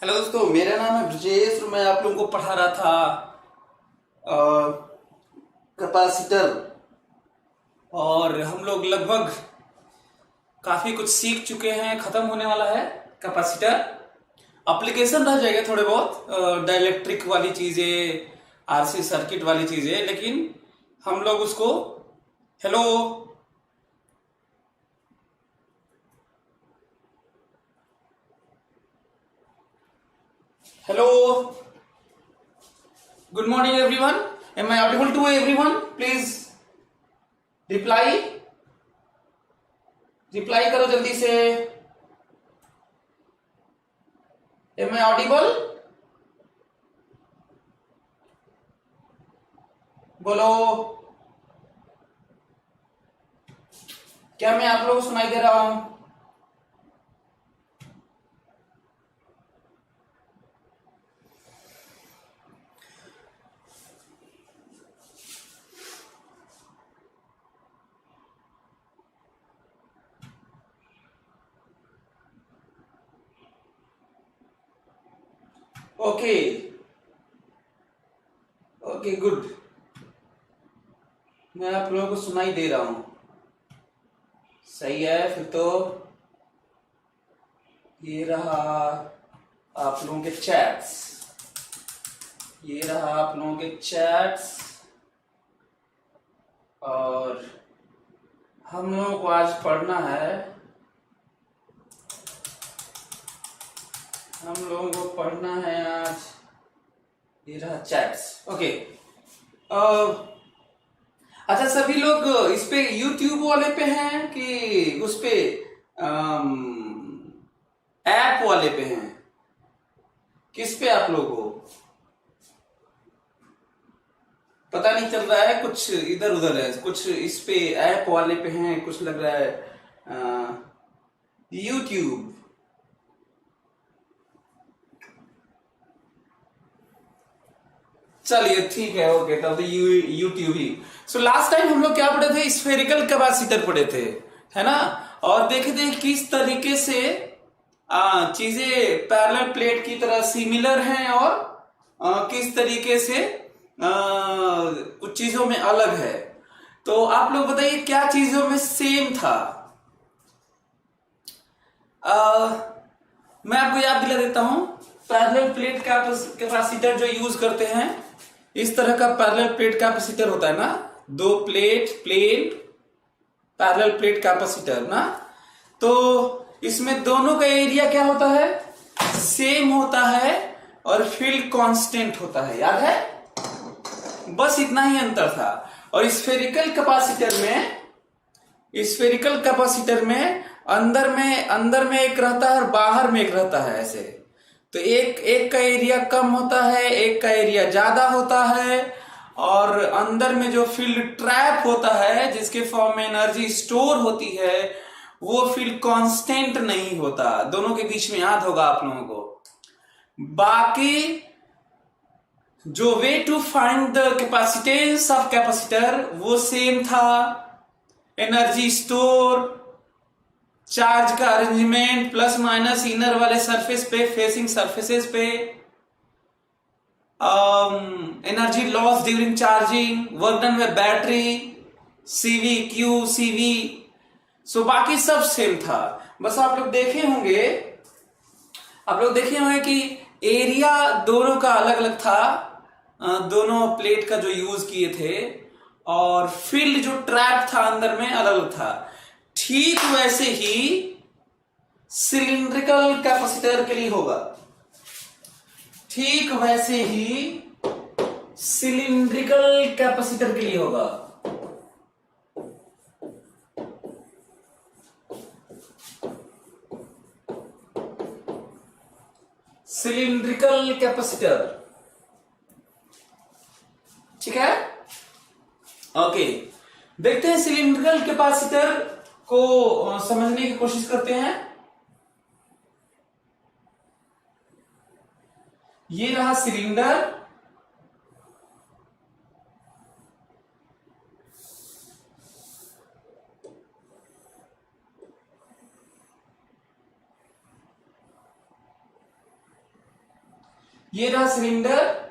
Hello दोस्तों, मेरा नाम है ब्रजेश और मैं आप लोगों को पढ़ा रहा था कैपेसिटर। और हम लोग लगभग काफी कुछ सीख चुके हैं, खत्म होने वाला है कैपेसिटर। एप्लीकेशन रह जाएगा थोड़े बहुत, डाइलेक्ट्रिक वाली चीजें, आरसी सर्किट वाली चीजें, लेकिन हम लोग उसको hello hello good morning everyone. Am I audible to everyone? Please reply reply करो जल्दी से। Am I audible? बोलो। क्या मैं आप लोगों को सुनाई दे रहा हूं? Okay okay good. मैं आप लोगों को सुनाई दे रहा हूं, सही है फिर तो। ये रहा आप लोगों के चैट्स, ये रहा आप लोगों के चैट्स। और हम लोगों को आज पढ़ना है, हम लोगों को पढ़ना है आज। ये रहा चैट्स। ओके। अच्छा, सभी लोग इस पे यूट्यूब वाले पे हैं कि उस पे ऐप वाले पे हैं? किस पे आप लोग हो? पता नहीं चल रहा है, कुछ इधर उधर है, कुछ इस पे ऐप वाले पे हैं, कुछ लग रहा है यूट्यूब। चलिए ठीक है, ओके, तब तो यूट्यूब ही। सो लास्ट टाइम हम लोग क्या पढ़े थे? स्फेरिकल कैपेसिटर पढ़े थे, है ना। और देखे थे किस तरीके से चीजें पैरेलल प्लेट की तरह सिमिलर हैं और किस तरीके से कुछ चीजों में अलग है। तो आप लोग बताइए क्या चीजों में सेम था। मैं आपको याद दिला देता हूं। पैरेलल प्लेट कैपेसिटर जो यूज करते हैं, इस तरह का पैरेलल प्लेट कैपेसिटर होता है ना, दो plate plane parallel plate capacitor ना। तो इसमें दोनों का एरिया क्या होता है? सेम होता है और फील्ड कांस्टेंट होता है, याद है? बस इतना ही अंतर था। और स्फेरिकल कैपेसिटर में अंदर में एक रहता है और बाहर में एक रहता है, ऐसे। तो एक एक का एरिया कम होता है, एक का एरिया ज्यादा होता है। और अंदर में जो फील्ड ट्रैप होता है, जिसके फॉर्म में एनर्जी स्टोर होती है, वो फील्ड कांस्टेंट नहीं होता। दोनों के बीच में याद होगा आप लोगों को। बाकी जो way to find the capacitance of capacitor वो सेम था। एनर्जी स्टोर, चार्ज का अरेंजमेंट, प्लस माइनस इनर वाले सरफेस पे, फेसिंग सरफेसेस पे, energy loss during charging, work done by battery, CV Q CV. So बाकी सब सेम था। बस आप लोग देखे होंगे कि एरिया दोनों का अलग अलग था, दोनों प्लेट का जो यूज किए थे। और फील्ड जो ट्रैप था अंदर में अलग अलग था। ठीक वैसे ही सिलिंड्रिकल कैपेसिटर के लिए होगा। ठीक वैसे ही सिलिंड्रिकल कैपेसिटर के लिए होगा। सिलिंड्रिकल कैपेसिटर, ठीक है। ओके, देखते हैं सिलिंड्रिकल कैपेसिटर को समझने की कोशिश करते हैं। ये रहा सिलेंडर, ये रहा सिलेंडर,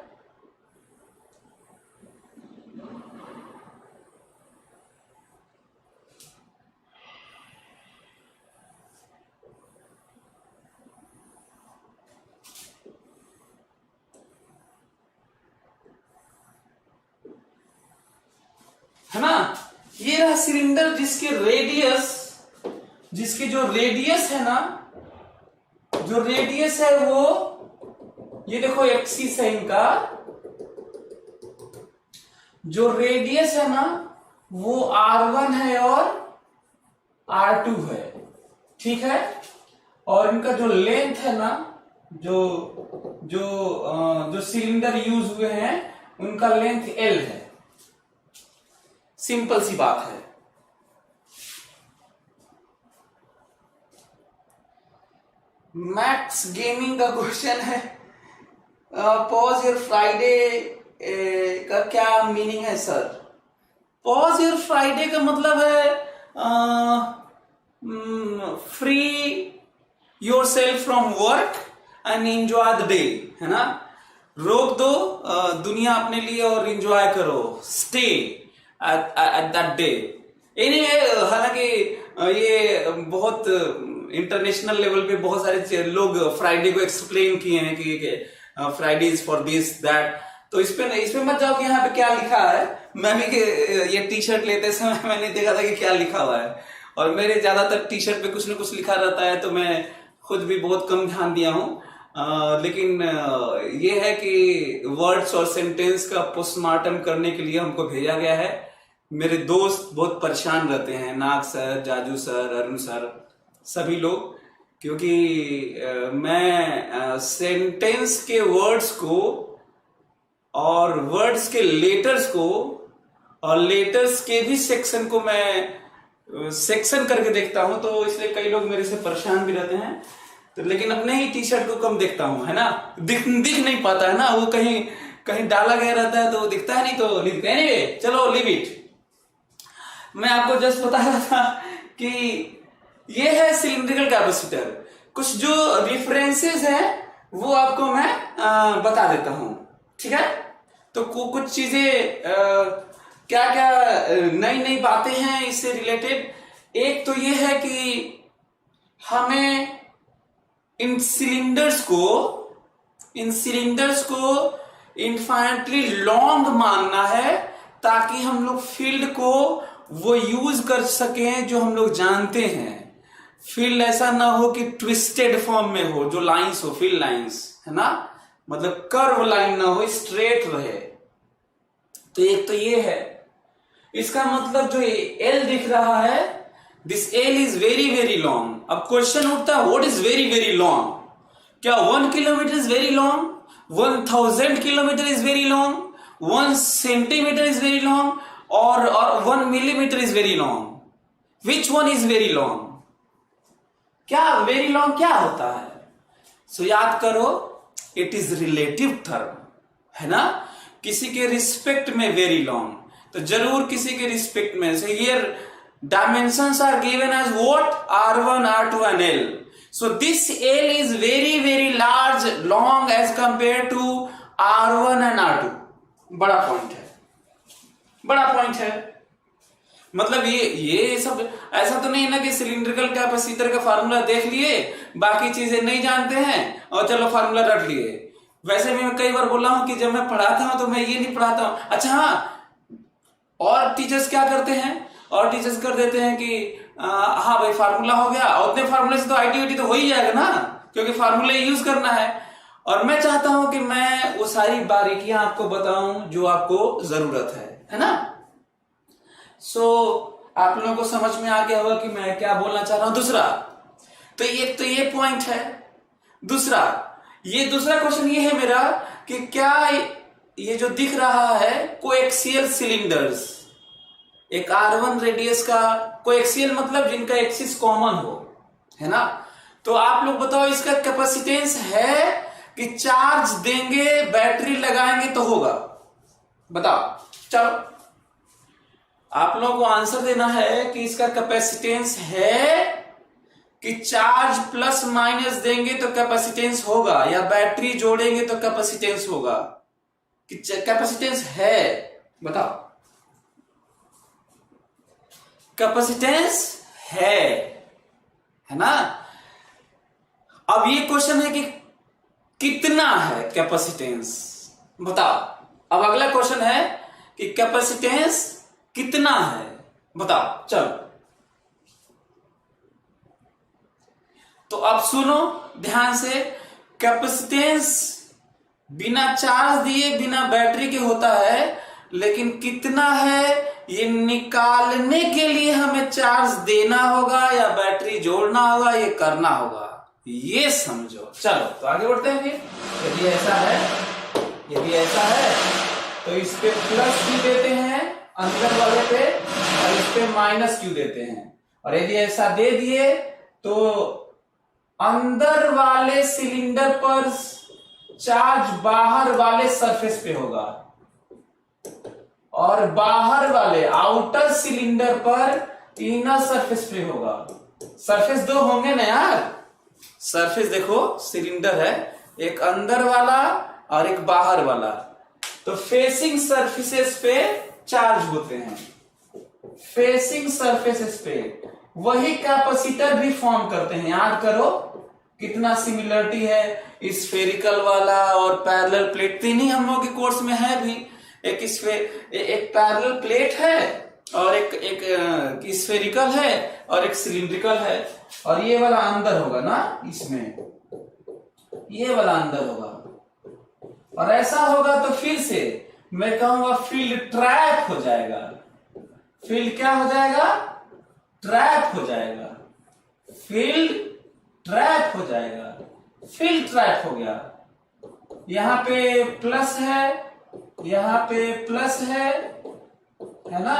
है ना। ये रहा सिलेंडर जिसके जो रेडियस है ना, जो रेडियस है वो, ये देखो एक्सिस है इनका, जो रेडियस है ना वो R1 है और R2 है, ठीक है। और इनका जो लेंथ है ना, जो सिलेंडर यूज हुए हैं उनका लेंथ L है। सिंपल सी बात है। मैक्स गेमिंग का क्वेश्चन है, पॉज योर फ्राइडे का क्या मीनिंग है सर? पॉज योर फ्राइडे का मतलब है free your self from work and enjoy the day, है ना। रोक दो दुनिया अपने लिए और एंजॉय करो, stay at that day. Anyway, हालांकि ये बहुत इंटरनेशनल लेवल पे बहुत सारे लोग फ्राइडे को एक्सप्लेन किए हैं कि Friday is for this that, तो इस पे मत जाओ कि यहाँ पे क्या लिखा है। मैं भी ये टी शर्ट लेते समय मैंने देखा था कि क्या लिखा हुआ है, और मेरे ज्यादातर टी शर्ट पे कुछ न कुछ लिखा रहता है, तो मैं खुद भी बहुत कम ध्यान दिया हूँ। लेकिन ये है कि वर्ड्स और सेंटेंस का पोस्टमार्टम करने के लिए हमको भेजा गया है। मेरे दोस्त बहुत परेशान रहते हैं, Nag sir, Jaju sir, Arun sir, सभी लोग, क्योंकि मैं सेंटेंस के वर्ड्स को और वर्ड्स के लेटर्स को और लेटर्स के भी सेक्शन को मैं सेक्शन करके देखता हूं, तो इसलिए कई लोग मेरे से परेशान भी रहते हैं। तो लेकिन अपने ही टी शर्ट को कम देखता हूं, है ना, दिख नहीं पाता है ना, वो कहीं डाला गया रहता है तो दिखता है, नहीं तो नहीं दिखता। एनीवे, चलो लीव इट। मैं आपको जस्ट बता रहा था कि ये है सिलिंड्रिकल कैपेसिटर। कुछ जो रेफरेंसेस हैं वो आपको मैं बता देता हूं, ठीक है। तो कुछ चीजें क्या क्या नई बातें हैं इससे रिलेटेड। एक तो ये है कि हमें इन सिलेंडर्स को इन्फाइनेटली लॉन्ग मानना है, ताकि हम लोग फील्ड को वो यूज कर सकें जो हम लोग जानते हैं। फील्ड ऐसा ना हो कि ट्विस्टेड फॉर्म में हो, जो लाइंस हो, फील्ड लाइंस, है ना, मतलब कर्व लाइन ना हो, स्ट्रेट रहे। तो एक तो ये है। इसका मतलब जो एल दिख रहा है, this L is very very long. अब क्वेश्चन उठता है, what is very very long? क्या 1 kilometre is very long? 1000 kilometre is very long? 1 centimetre is very long? और 1 millimetre is very long? Which one is very long? क्या very long क्या होता है? सो याद करो, इट इज रिलेटिव टर्म, है ना। किसी के रिस्पेक्ट में वेरी लॉन्ग, तो जरूर किसी के रिस्पेक्ट में। So here dimensions are given as what? R1, R2 and L. So this L is very very large, long as compared to R1 and R2. बड़ा पॉइंट है, बड़ा पॉइंट है। मतलब ये सब ऐसा तो नहीं ना कि सिलिंड्रिकल कैपेसिटर का फार्मूला देख लिए, बाकी चीजें नहीं जानते हैं और चलो फार्मूला रख लिए। वैसे भी मैं कई बार बोला हूं कि जब मैं पढ़ाता हूं तो मैं ये नहीं पढ़ाता हूं। अच्छा हाँ, और टीचर्स क्या करते हैं, और टीचर्स कर देते हैं कि हाँ भाई फार्मूला हो गया, और उतने फार्मूले से तो आईटी तो हो ही जाएगा ना, क्योंकि फार्मूले यूज करना है। और मैं चाहता हूं कि मैं वो सारी बारीकियां आपको बताऊं जो आपको जरूरत है ना। सो आप लोगों को समझ में आ गया होगा कि मैं क्या बोलना चाह रहा हूं। दूसरा तो ये पॉइंट है। दूसरा क्वेश्चन ये है मेरा कि क्या ये जो दिख रहा है कोएक्सियल सिलिंडर्स, एक R1 रेडियस का कोएक्सियल मतलब जिनका एक्सिस कॉमन हो, है ना। तो आप लोग बताओ इसका कैपेसिटेंस है कि चार्ज देंगे बैटरी लगाएंगे तो होगा? बताओ, चलो आप लोगों को आंसर देना है कि इसका कैपेसिटेंस है कि चार्ज प्लस माइनस देंगे तो कैपेसिटेंस होगा, या बैटरी जोड़ेंगे तो कैपेसिटेंस होगा, कि कैपेसिटेंस है? बताओ, कैपेसिटेंस है ना? अब ये क्वेश्चन है कि कितना है कैपेसिटेंस, बताओ। अब अगला क्वेश्चन है कि कैपेसिटेंस कितना है, बताओ। चलो, तो अब सुनो ध्यान से, कैपेसिटेंस बिना चार्ज दिए बिना बैटरी के होता है, लेकिन कितना है ये निकालने के लिए हमें चार्ज देना होगा या बैटरी जोड़ना होगा, ये करना होगा, ये समझो। चलो तो आगे बढ़ते हैं फिर। यदि ऐसा है तो इस पे प्लस क्यू देते हैं अंदर वाले पे, और इस पे माइनस क्यू देते हैं। और यदि ऐसा दे दिए तो अंदर वाले सिलेंडर पर चार्ज बाहर वाले सरफेस पे होगा, और बाहर वाले आउटर सिलेंडर पर इनर सरफेस पे होगा। सरफेस दो होंगे ना यार, सरफेस देखो, सिलेंडर है, एक अंदर वाला और एक बाहर वाला, तो फेसिंग सरफेसेस पे चार्ज होते हैं, फेसिंग सरफेसेस पे वही कैपेसिटर भी फॉर्म करते हैं। याद करो कितना सिमिलरिटी है स्फेरिकल वाला और पैरेलल प्लेट, तीन हम लोग के कोर्स में है भी। एक पैरेलल प्लेट है और एक स्फेरिकल है और एक सिलिंड्रिकल है, और ये वाला अंदर होगा ना, इसमें ये वाला अंदर होगा। और ऐसा होगा तो फिर से मैं कहूंगा फील्ड ट्रैप हो जाएगा। फील्ड क्या हो जाएगा? ट्रैप हो जाएगा। फील्ड ट्रैप हो जाएगा। फील्ड ट्रैप हो गया। यहां पे प्लस है, यहां पे प्लस है ना,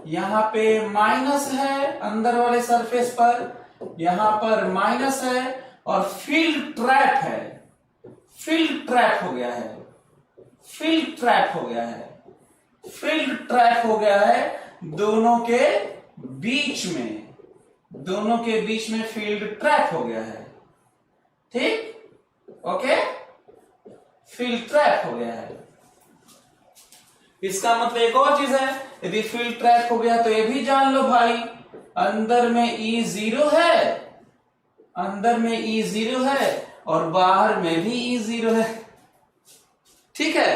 यहां पे माइनस है अंदर वाले सरफेस पर, यहां पर माइनस है, और फील्ड ट्रैप है। फील्ड ट्रैप हो गया है। फील्ड ट्रैप हो गया है। फील्ड ट्रैप हो गया है दोनों के बीच में। दोनों के बीच में फील्ड ट्रैप हो गया है। ठीक, ओके, फील्ड ट्रैप हो गया है। इसका मतलब एक और चीज है, यदि फील्ड ट्रैप हो गया तो ये भी जान लो भाई, अंदर में E जीरो है, अंदर में E जीरो है, और बाहर में भी E जीरो है। ठीक है।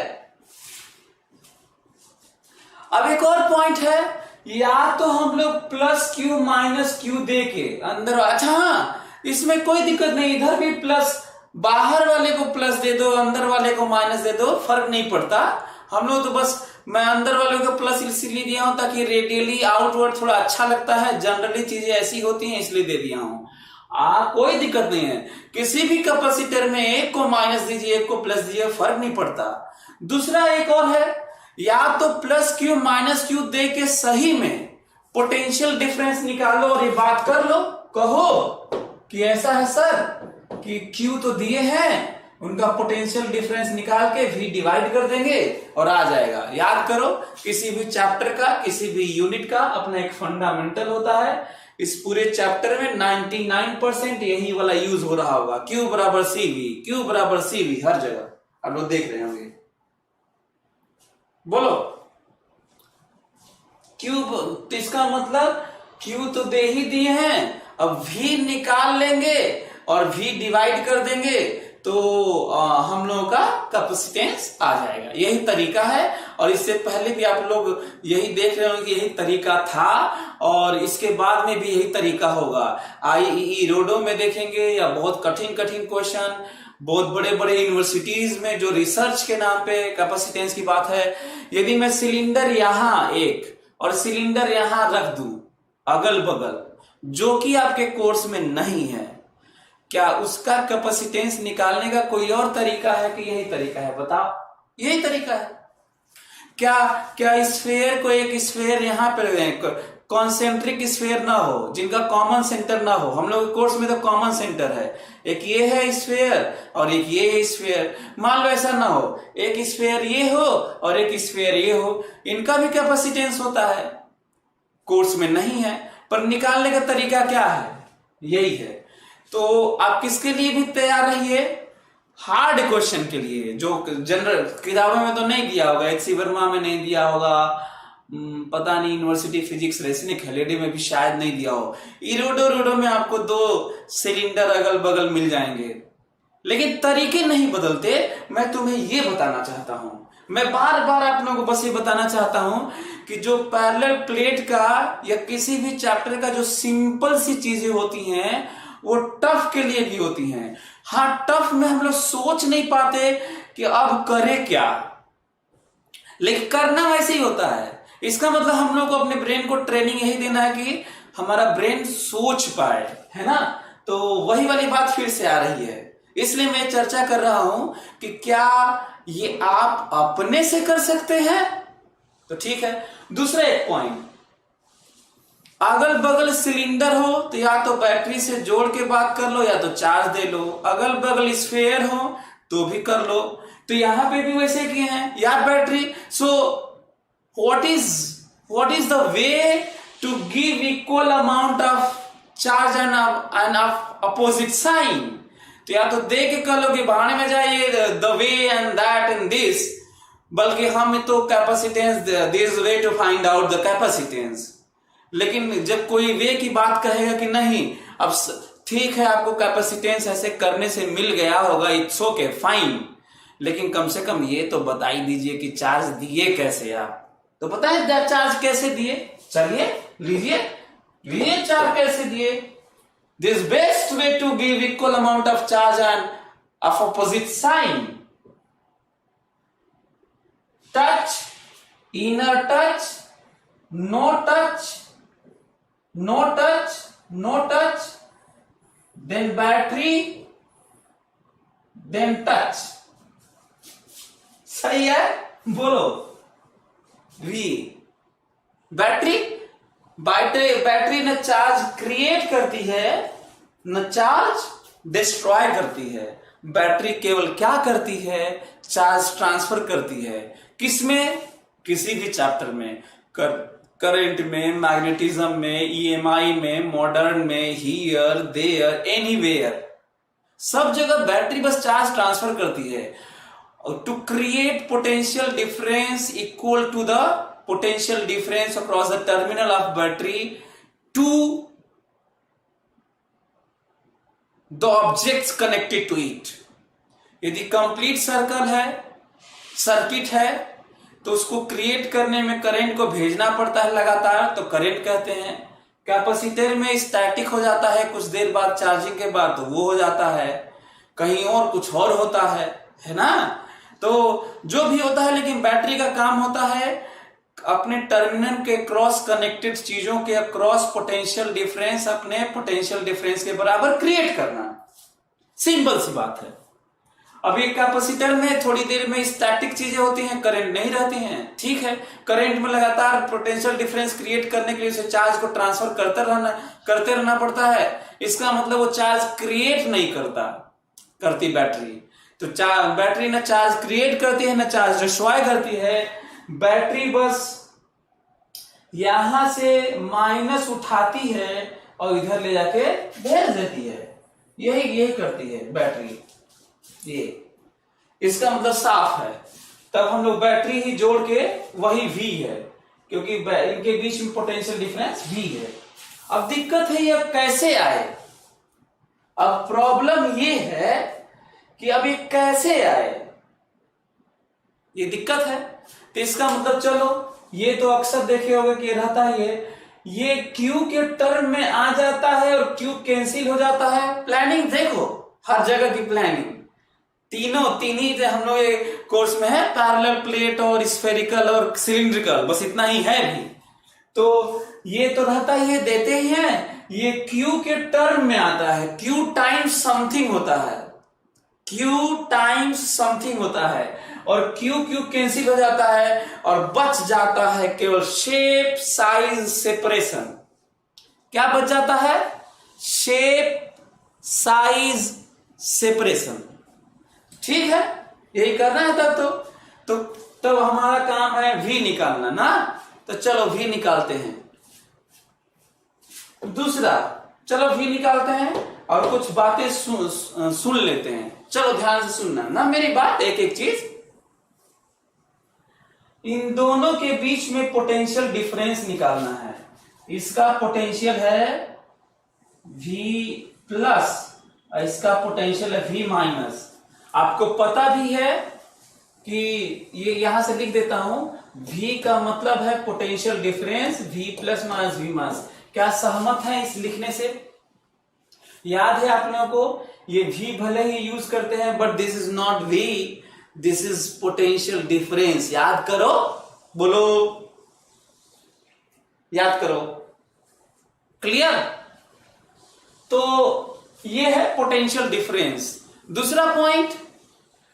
अब एक और पॉइंट है, या तो हम लोग प्लस क्यू माइनस क्यू दे के अंदर, अच्छा हाँ, इसमें कोई दिक्कत नहीं, इधर भी प्लस, बाहर वाले को प्लस दे दो, अंदर वाले को माइनस दे दो, फर्क नहीं पड़ता। हम लोग तो बस, मैं अंदर वाले को प्लस इसलिए दिया हूं ताकि रेडियली आउटवर्ड थोड़ा अच्छा लगता है, जनरली चीजें ऐसी होती हैं इसलिए दे दिया हूं। कोई दिक्कत नहीं है, किसी भी कैपेसिटर में एक को माइनस दीजिए, एक को प्लस दीजिए, फर्क नहीं पड़ता। दूसरा एक और है, या तो प्लस क्यू माइनस क्यू दे के सही में पोटेंशियल डिफरेंस निकालो और ये बात कर लो, कहो कि ऐसा है सर कि क्यू तो दिए हैं, उनका पोटेंशियल डिफरेंस निकाल के भी डिवाइड कर देंगे और आ जाएगा। याद करो, किसी भी चैप्टर का, किसी भी यूनिट का अपना एक फंडामेंटल होता है। इस पूरे चैप्टर में 99% यही वाला यूज हो रहा होगा, क्यू बराबर सी वी, क्यू बराबर सी वी, हर जगह आप लोग देख रहे होंगे। बोलो क्यू, तो इसका मतलब क्यू तो दे ही दिए हैं, अब भी निकाल लेंगे और भी डिवाइड कर देंगे तो हम लोगों का कैपेसिटेंस आ जाएगा। यही तरीका है, और इससे पहले भी आप लोग यही देख रहे होंगे कि यही तरीका था, और इसके बाद में भी यही तरीका होगा। आईईई रोडो में देखेंगे, या बहुत कठिन कठिन क्वेश्चन, बहुत बड़े बड़े यूनिवर्सिटीज में जो रिसर्च के नाम पे कैपेसिटेंस की बात है, यदि मैं सिलेंडर यहां एक और सिलेंडर यहां रख दूं अगल बगल, जो कि आपके कोर्स में नहीं है, क्या उसका कैपेसिटेंस निकालने का कोई और तरीका है कि यही तरीका है? बताओ, यही तरीका है क्या स्फेयर को एक स्फेयर यहां पर, कॉन्सेंट्रिक स्फेयर ना हो, जिनका कॉमन सेंटर ना हो, हम लोग कोर्स में तो कॉमन सेंटर है, एक ये है स्फेयर और एक ये है स्फेयर, मान लो ऐसा ना हो, एक स्फेयर ये हो और एक स्फेयर ये हो, इनका भी कैपेसिटेंस होता है, कोर्स में नहीं है, पर निकालने का तरीका क्या है? यही है। तो आप किसके लिए भी तैयार रहिए, हार्ड क्वेश्चन के लिए, जो जनरल किताबों में तो नहीं दिया होगा, एच सी वर्मा में नहीं दिया होगा, पता नहीं यूनिवर्सिटी फिजिक्स रेसनिक हेलेडी में भी शायद नहीं दिया हो, इरोडो रोडो में आपको 2 सिलेंडर अगल बगल मिल जाएंगे, लेकिन तरीके नहीं बदलते। मैं तुम्हें ये बताना चाहता हूं, मैं बार बार आप लोगों को बस ये बताना चाहता हूं कि जो पैरेलल प्लेट का या किसी भी चैप्टर का जो सिंपल सी चीजें होती हैं वो टफ के लिए भी होती हैं। हाँ, टफ में हम लोग सोच नहीं पाते कि अब करें क्या, लेकिन करना वैसे ही होता है। इसका मतलब हम लोग को अपने ब्रेन को ट्रेनिंग यही देना है कि हमारा ब्रेन सोच पाए, है ना। तो वही वाली बात फिर से आ रही है, इसलिए मैं चर्चा कर रहा हूं कि क्या ये आप अपने से कर सकते हैं। तो ठीक है, दूसरा एक पॉइंट, अगल बगल सिलेंडर हो तो या तो बैटरी से जोड़ के बात कर लो या तो चार्ज दे लो, अगल बगल स्फीयर हो तो भी कर लो। तो यहां पे भी वैसे किए हैं यार battery. So what is the way to give equal amount of charge and of opposite sign। तो या तो दे के कह लो कि भाड़ में जाइए the way and that and this, बल्कि हम तो capacitance there is a way to find out the capacitance। लेकिन जब कोई वे की बात कहेगा कि नहीं अब ठीक है आपको कैपेसिटेंस ऐसे करने से मिल गया होगा, इट्स ओके फाइन, लेकिन कम से कम ये तो बता ही दीजिए कि चार्ज दिए कैसे आप। तो बताएं चार्ज कैसे दिए, चलिए लीजिए चार्ज कैसे दिए। This best way to give equal amount of charge and of opposite sign, touch, inner touch, no touch, no touch, no touch, then battery, then touch. सही है, बोलो। वी बैटरी न चार्ज क्रिएट करती है न चार्ज डिस्ट्रॉय करती है। बैटरी केवल क्या करती है, चार्ज ट्रांसफर करती है। किसमें, किसी भी चैप्टर में, करंट में, मैग्नेटिज्म में, ईएमआई में, मॉडर्न में, हियर देयर एनीवेयर, सब जगह बैटरी बस चार्ज ट्रांसफर करती है। To create potential difference equal to the potential difference across the terminal of battery to the objects connected to it। यदि कंप्लीट सर्किट है तो उसको क्रिएट करने में करंट को भेजना पड़ता है लगातार, तो करंट कहते हैं। कैपेसिटर में स्टैटिक हो जाता है कुछ देर बाद चार्जिंग के बाद, तो वो हो जाता है। कहीं और कुछ और होता है ना। तो जो भी होता है, लेकिन बैटरी का काम होता है अपने टर्मिनल के क्रॉस कनेक्टेड चीजों के क्रॉस पोटेंशियल डिफरेंस अपने पोटेंशियल डिफरेंस के बराबर क्रिएट करना। सिंपल सी बात है। अब एक कैपेसिटर में थोड़ी देर में स्टैटिक चीजें होती हैं, करंट नहीं रहती हैं, ठीक है। करंट में लगातार पोटेंशियल डिफरेंस क्रिएट करने के लिए उसे चार्ज को ट्रांसफर करते रहना पड़ता है। इसका मतलब वो चार्ज क्रिएट नहीं करती बैटरी। तो बैटरी न चार्ज क्रिएट करती है न चार्ज डिस्ट्रॉय करती है। बैटरी बस यहां से माइनस उठाती है और इधर ले जाके भेज देती है। यही करती है बैटरी। ये इसका मतलब साफ है। तब हम लोग बैटरी ही जोड़ के वही V है, क्योंकि इनके बीच में पोटेंशियल डिफरेंस V है। अब दिक्कत है ये कैसे आए। अब प्रॉब्लम ये है कि अब ये कैसे आए, ये दिक्कत है। तो इसका मतलब चलो ये तो अक्सर देखे होंगे कि रहता ही है, ये Q के टर्म में आ जाता है और Q कैंसिल हो जाता है। प्लानिंग देखो, हर जगह की प्लानिंग तीन ही हम लोग ये कोर्स में है, पैरेलल प्लेट और स्फेरिकल और सिलिंड्रिकल, बस इतना ही है भी। तो ये तो रहता ही है, देते ही हैं। ये Q के टर्म में आता है, Q टाइम्स समथिंग होता है, Q टाइम्स समथिंग होता है, और Q कैंसिल हो जाता है और बच जाता है केवल शेप साइज सेपरेशन। क्या बच जाता है? Shape size separation. ठीक है, यही करना है। तब हमारा काम है V निकालना ना। तो चलो V निकालते हैं। दूसरा, चलो V निकालते हैं। और कुछ बातें सुन लेते हैं। चलो ध्यान से सुनना ना मेरी बात, एक एक चीज। इन दोनों के बीच में पोटेंशियल डिफरेंस निकालना है। इसका पोटेंशियल है V प्लस, इसका पोटेंशियल है V माइनस। आपको पता भी है कि ये यहां से लिख देता हूं, V का मतलब है potential difference, V plus minus V minus. क्या सहमत है इस लिखने से? याद है आप लोगों को, ये V भले ही यूज करते हैं but this is not V, this is potential difference. याद करो, बोलो याद करो। क्लियर? तो ये है पोटेंशियल डिफरेंस। दूसरा पॉइंट,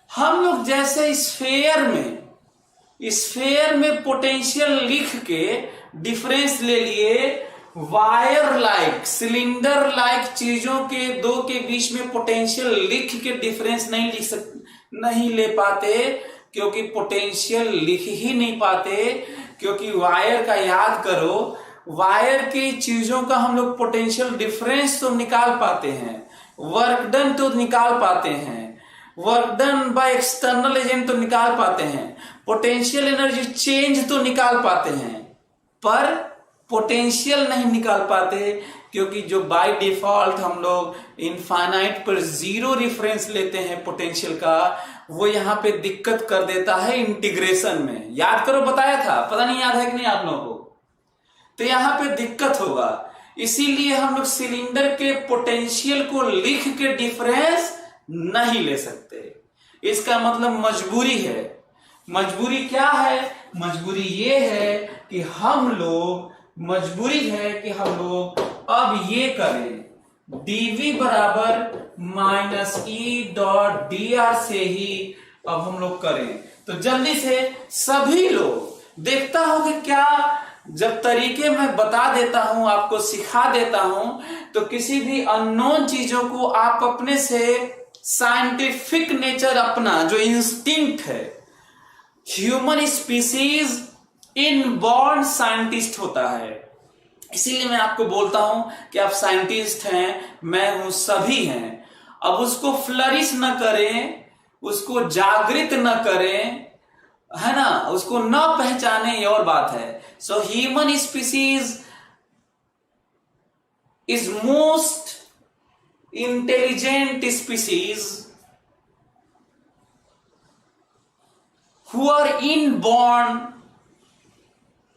हम लोग जैसे स्फेयर में पोटेंशियल लिख के डिफरेंस ले लिए, वायर लाइक, सिलेंडर लाइक चीजों के दो के बीच में पोटेंशियल लिख के डिफरेंस नहीं ले पाते, क्योंकि पोटेंशियल लिख ही नहीं पाते, क्योंकि वायर का याद करो, वायर की चीजों का हम लोग पोटेंशियल डिफरेंस तो निकाल पाते हैं, वर्क डन तो निकाल पाते हैं, work done by external agent तो निकाल पाते हैं, पोटेंशियल एनर्जी चेंज तो निकाल पाते हैं, पर पोटेंशियल नहीं निकाल पाते, क्योंकि जो बाय डिफॉल्ट हम लोग इनफाइनाइट पर जीरो रेफरेंस लेते हैं पोटेंशियल का, वो यहां पे दिक्कत कर देता है इंटीग्रेशन में। याद करो, बताया था, पता नहीं याद है कि नहीं आप लोगों को? तो यहां पे दिक्कत होगा, इसीलिए हम लोग सिलेंडर के पोटेंशियल को लिख के डिफरेंस नहीं ले सकते। इसका मतलब मजबूरी है। मजबूरी क्या है? मजबूरी ये है कि हम लोग अब ये करें, dv बराबर minus E dot D R से ही अब हम लोग करें। तो जल्दी से सभी लोग देखता हो कि क्या, जब तरीके मैं बता देता हूं, आपको सिखा देता हूं, तो किसी भी अननोन चीजों को आप अपने से साइंटिफिक नेचर, अपना जो इंस्टिंक्ट है, ह्यूमन स्पीसीज इनबॉर्न साइंटिस्ट होता है। इसीलिए मैं आपको बोलता हूं कि आप साइंटिस्ट हैं, मैं हूं, सभी हैं। अब उसको फ्लरिश न करें, उसको जागृत न करें, है ना, उसको न पहचाने, ये और बात है। So human species is most intelligent species who are inborn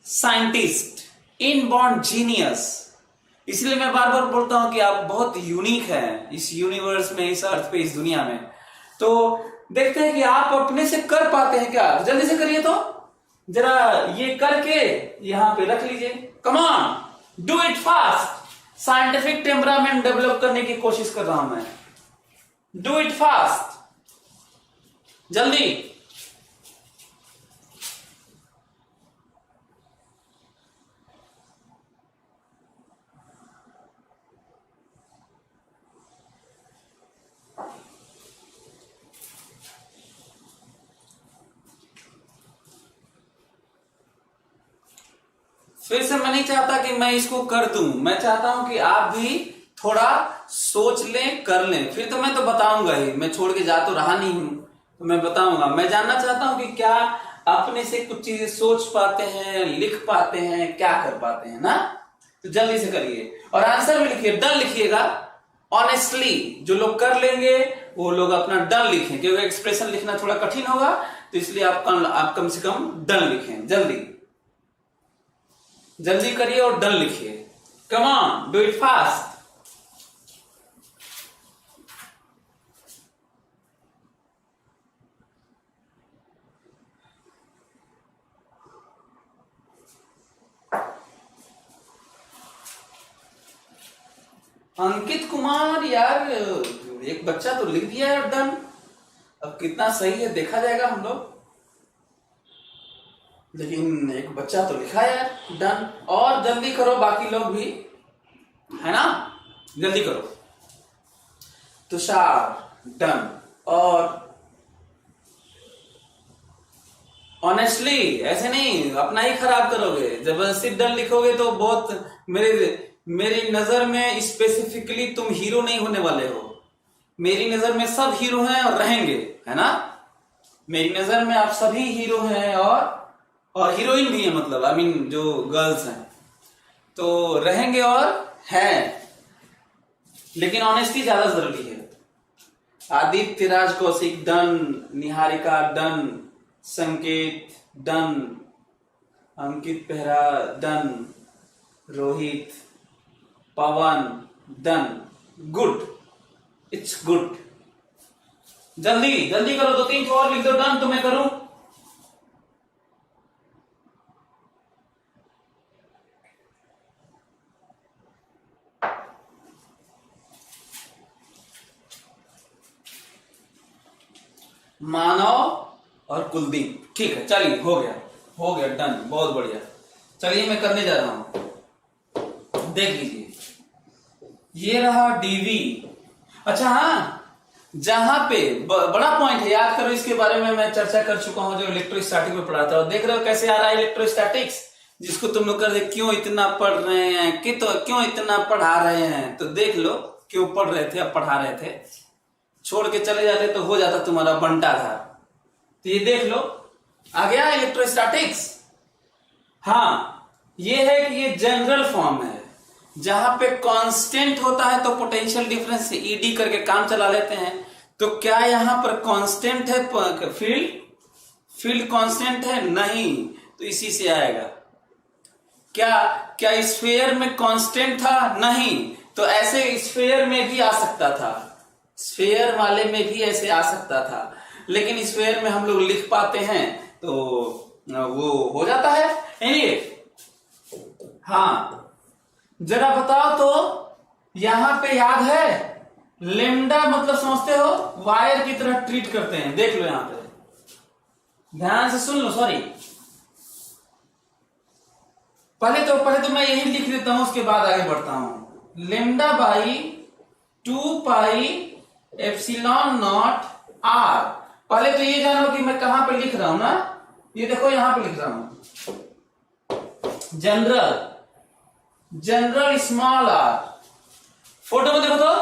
scientist, inborn genius। इसलिए मैं बार बार बोलता हूं कि आप बहुत यूनिक हैं इस यूनिवर्स में, इस अर्थ पे, इस दुनिया में। तो देखते हैं कि आप अपने से कर पाते हैं क्या। जल्दी से करिए, तो जरा ये करके यहां पे रख लीजिए। कम on, do it fast. Scientific temperament develop करने की कोशिश कर रहा हूं मैं। डू इट फास्ट, जल्दी। फिर से मैं नहीं चाहता कि मैं इसको कर दूं, मैं चाहता हूं कि आप भी थोड़ा सोच लें, कर लें। फिर तो मैं तो बताऊंगा ही, मैं छोड़ के जा तो रहा नहीं हूं, तो मैं बताऊंगा। मैं जानना चाहता हूं कि क्या अपने से कुछ चीजें सोच पाते हैं, लिख पाते हैं, क्या कर पाते हैं ना। तो जल्दी से करिए और आंसर भी लिखिए, डन लिखिएगा। ऑनेस्टली जो लोग कर लेंगे वो लोग अपना डन लिखें, क्योंकि एक्सप्रेशन लिखना थोड़ा कठिन होगा, तो इसलिए आप कम से कम डन लिखें। जल्दी जल्दी करिए और डन लिखिए। Come on, do it fast. Ankit Kumar, यार एक बच्चा तो लिख दिया यार डन। अब कितना सही है देखा जाएगा हम लोग, लेकिन एक बच्चा तो लिखा है डन। और जल्दी करो बाकी लोग भी, है ना, जल्दी करो। तुषार डन। और ऑनेस्टली ऐसे नहीं अपना ही खराब करोगे, जबरदस्ती डन लिखोगे तो बहुत मेरी नजर में स्पेसिफिकली तुम हीरो नहीं होने वाले हो। मेरी नजर में सब हीरो हैं और रहेंगे, है ना। मेरी नजर में आप सभी हीरो हैं और हीरोइन भी है, मतलब आई मीन जो गर्ल्स हैं तो रहेंगे और हैं, लेकिन ऑनेस्टी ज्यादा जरूरी है। आदित्य राज कौशिक डन, निहारिका डन, संकेत done, Ankit Pehra done, Rohit, Pawan done. Good, it's good. जल्दी जल्दी करो, 2-3 और लिख दो। डन तो मैं करूं। मानव और कुलदीप, ठीक है, चलिए हो गया डन, बहुत बढ़िया। चलिए मैं करने जा रहा हूं, देख लीजिए। ये रहा डीवी। अच्छा हाँ, जहां पे बड़ा पॉइंट है, याद करो, इसके बारे में मैं चर्चा कर चुका हूं जो इलेक्ट्रोस्टैटिक में पढ़ाता हूं। देख रहे हो कैसे आ रहा है इलेक्ट्रोस्टैटिक्स, जिसको तुम लोग कर क्यों इतना पढ़ रहे हैं कि तो क्यों इतना पढ़ा रहे हैं, तो देख लो क्यों पढ़ रहे थे, अब पढ़ा रहे थे। छोड़ के चले जाते तो हो जाता तुम्हारा बंटा था। तो ये देख लो, आ गया इलेक्ट्रोस्टैटिक्स। हाँ, ये है कि ये जनरल फॉर्म है, जहां पे कांस्टेंट होता है तो पोटेंशियल डिफरेंस ईडी करके काम चला लेते हैं। तो क्या यहां पर कांस्टेंट है फील्ड कांस्टेंट है? नहीं, तो इसी से आएगा। क्या स्फीयर में कांस्टेंट था? नहीं, तो ऐसे स्फीयर में भी आ सकता था, स्फीयर वाले में भी ऐसे आ सकता था, लेकिन स्फीयर में हम लोग लिख पाते हैं तो वो हो जाता है। एनीवे, हाँ जरा बताओ तो, यहां पे याद है लेमडा मतलब समझते हो, वायर की तरह ट्रीट करते हैं। देख लो यहां पे, ध्यान से सुन लो, सॉरी। पहले तो मैं यही लिख देता हूं, उसके बाद आगे बढ़ता हूं। Lambda by 2 pi epsilon naught R. पहले तो ये जानो कि मैं कहां पे लिख रहा हूं ना, ये देखो यहां पे लिख रहा हूं, जनरल स्मॉल आर। फोटो में देखो तो,